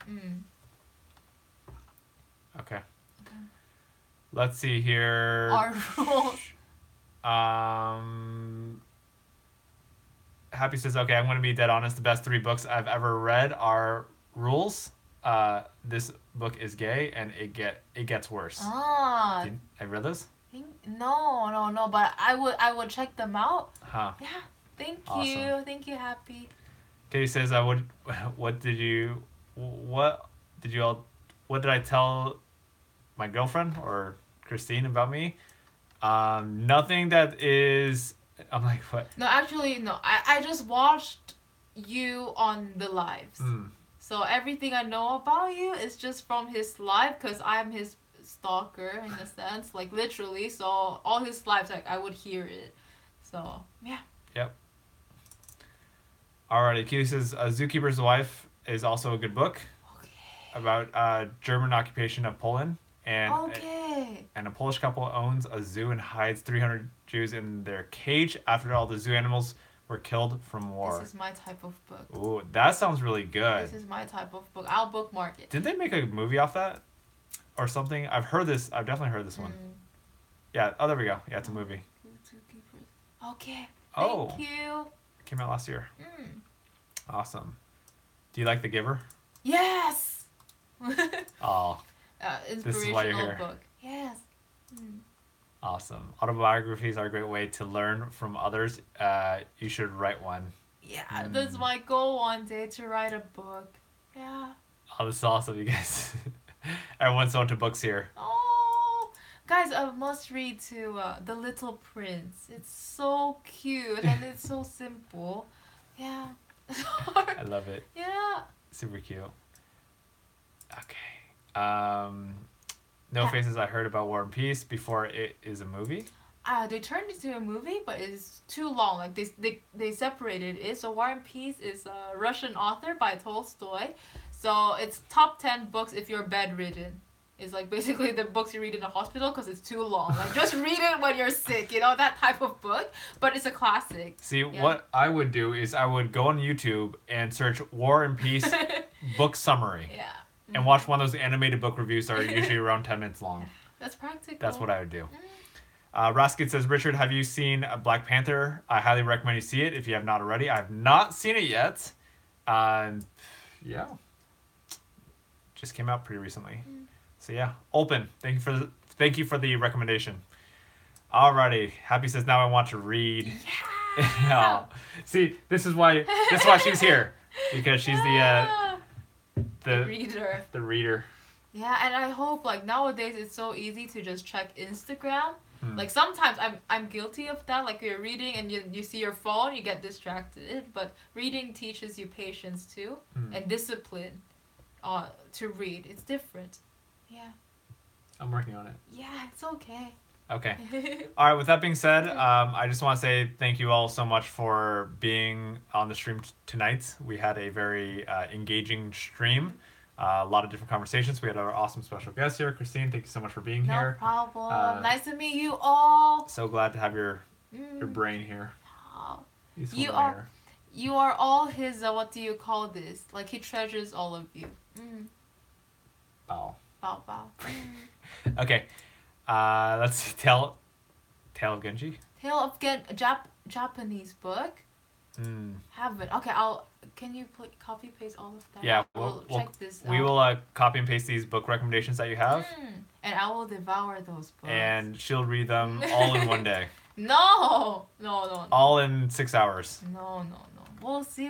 Mm. Okay. Let's see here. Our rules. Happy says, okay, I'm going to be dead honest. The best 3 books I've ever read are Rules. This book is gay, and it gets worse. Ah, I read those? no. But I would check them out. Huh. Yeah. Thank Awesome. you. Thank you, Happy. Katie says, what did I tell my girlfriend or Christine about me? Nothing that is. I'm like, what? No, actually, no. I just watched you on the lives. So everything I know about you is just from his live, because I'm his stalker in a sense, like literally. So all his lives, like I would hear it. So yeah. Yep. Alrighty, Katie says, Zookeeper's Wife is also a good book Okay. about German occupation of Poland. And Okay. and a Polish couple owns a zoo and hides 300 Jews in their cage after all the zoo animals were killed from war. This is my type of book. Ooh, that sounds really good. This is my type of book. I'll bookmark it. Did they make a movie off that? Or something? I've definitely heard this one. Yeah, oh, there we go. Yeah, it's a movie. Okay. Oh. Thank you. It came out last year. Awesome. Do you like The Giver? Yes. Oh, Inspirational this is why you're here. book. Yes. Awesome. Autobiographies are a great way to learn from others. You should write one. Yeah, that's my goal one day, to write a book. Yeah. Oh, this is awesome, you guys. Everyone's so into books here. Oh, guys, I must read to The Little Prince. It's so cute and it's so simple. Yeah. I love it. Yeah. Super cute. Okay. No Faces, I heard about War and Peace before it is a movie. They turned it into a movie, but it's too long. Like they separated it. So War and Peace is a Russian author by Tolstoy. So it's top 10 books if you're bedridden. It's like basically the books you read in a hospital because it's too long. Like just read it when you're sick, you know, that type of book. But it's a classic. See, what I would do is I would go on YouTube and search War and Peace book summary. Yeah. And watch one of those animated book reviews that are usually around 10 minutes long. That's practical. That's what I would do. Raskin says, Richard, have you seen Black Panther? I highly recommend you see it if you have not already. I have not seen it yet. Yeah. Just came out pretty recently. So yeah, open. Thank you for the recommendation. Alrighty. Happy says, now I want to read. Yeah. See, this is why she's here. Because she's the reader. The reader. Yeah, and I hope like nowadays it's so easy to just check Instagram. Like sometimes I'm guilty of that. Like you're reading and you see your phone, you get distracted. But reading teaches you patience too and discipline. To read, it's different. Yeah. I'm working on it. Yeah, it's okay. Okay. All right. With that being said, I just want to say thank you all so much for being on the stream tonight. We had a very engaging stream. A lot of different conversations. We had our awesome special guest here, Christine. Thank you so much for being here. No problem. Nice to meet you all. So glad to have your brain here. Oh. You are all his. What do you call this? Like he treasures all of you. Bow. Bow bow. Okay. Let's see. Tale of Genji. Tale of Japanese book. Have it. Okay, can you copy paste all of that? Yeah, we'll check this we out. will copy and paste these book recommendations that you have. And I will devour those books. And she'll read them all in one day. No. All in 6 hours. No. We'll see.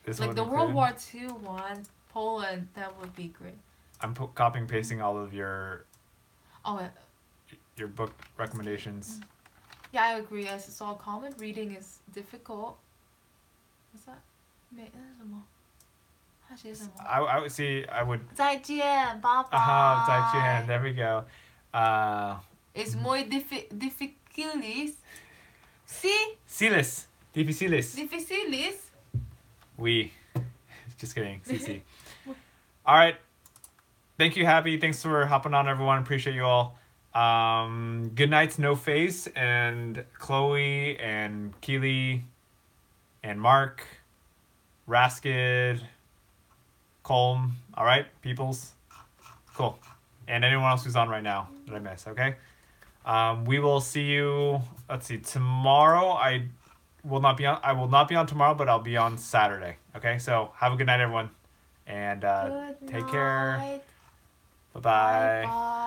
This like the World War II one, Poland, that would be great. I'm copying and pasting all of your book recommendations. Yeah, I agree. As it's all common, reading is difficult. What's that? 他写什么？ I would see. I would. 再见，拜拜。再见. There we go. It's muy difíciles. Sí. Difíciles. Difíciles. Oui. Just kidding. Sí. All right. Thank you, Happy. Thanks for hopping on, everyone. Appreciate you all. Good nights, No Face, and Chloe, and Keely, and Mark, Raskid, Colm. All right, peoples. Cool. And anyone else who's on right now that I miss, okay? We will see you. Let's see. Tomorrow, I will not be on. I will not be on tomorrow, but I'll be on Saturday. Okay. So have a good night, everyone, and Good take care. night. Bye Bye bye. bye.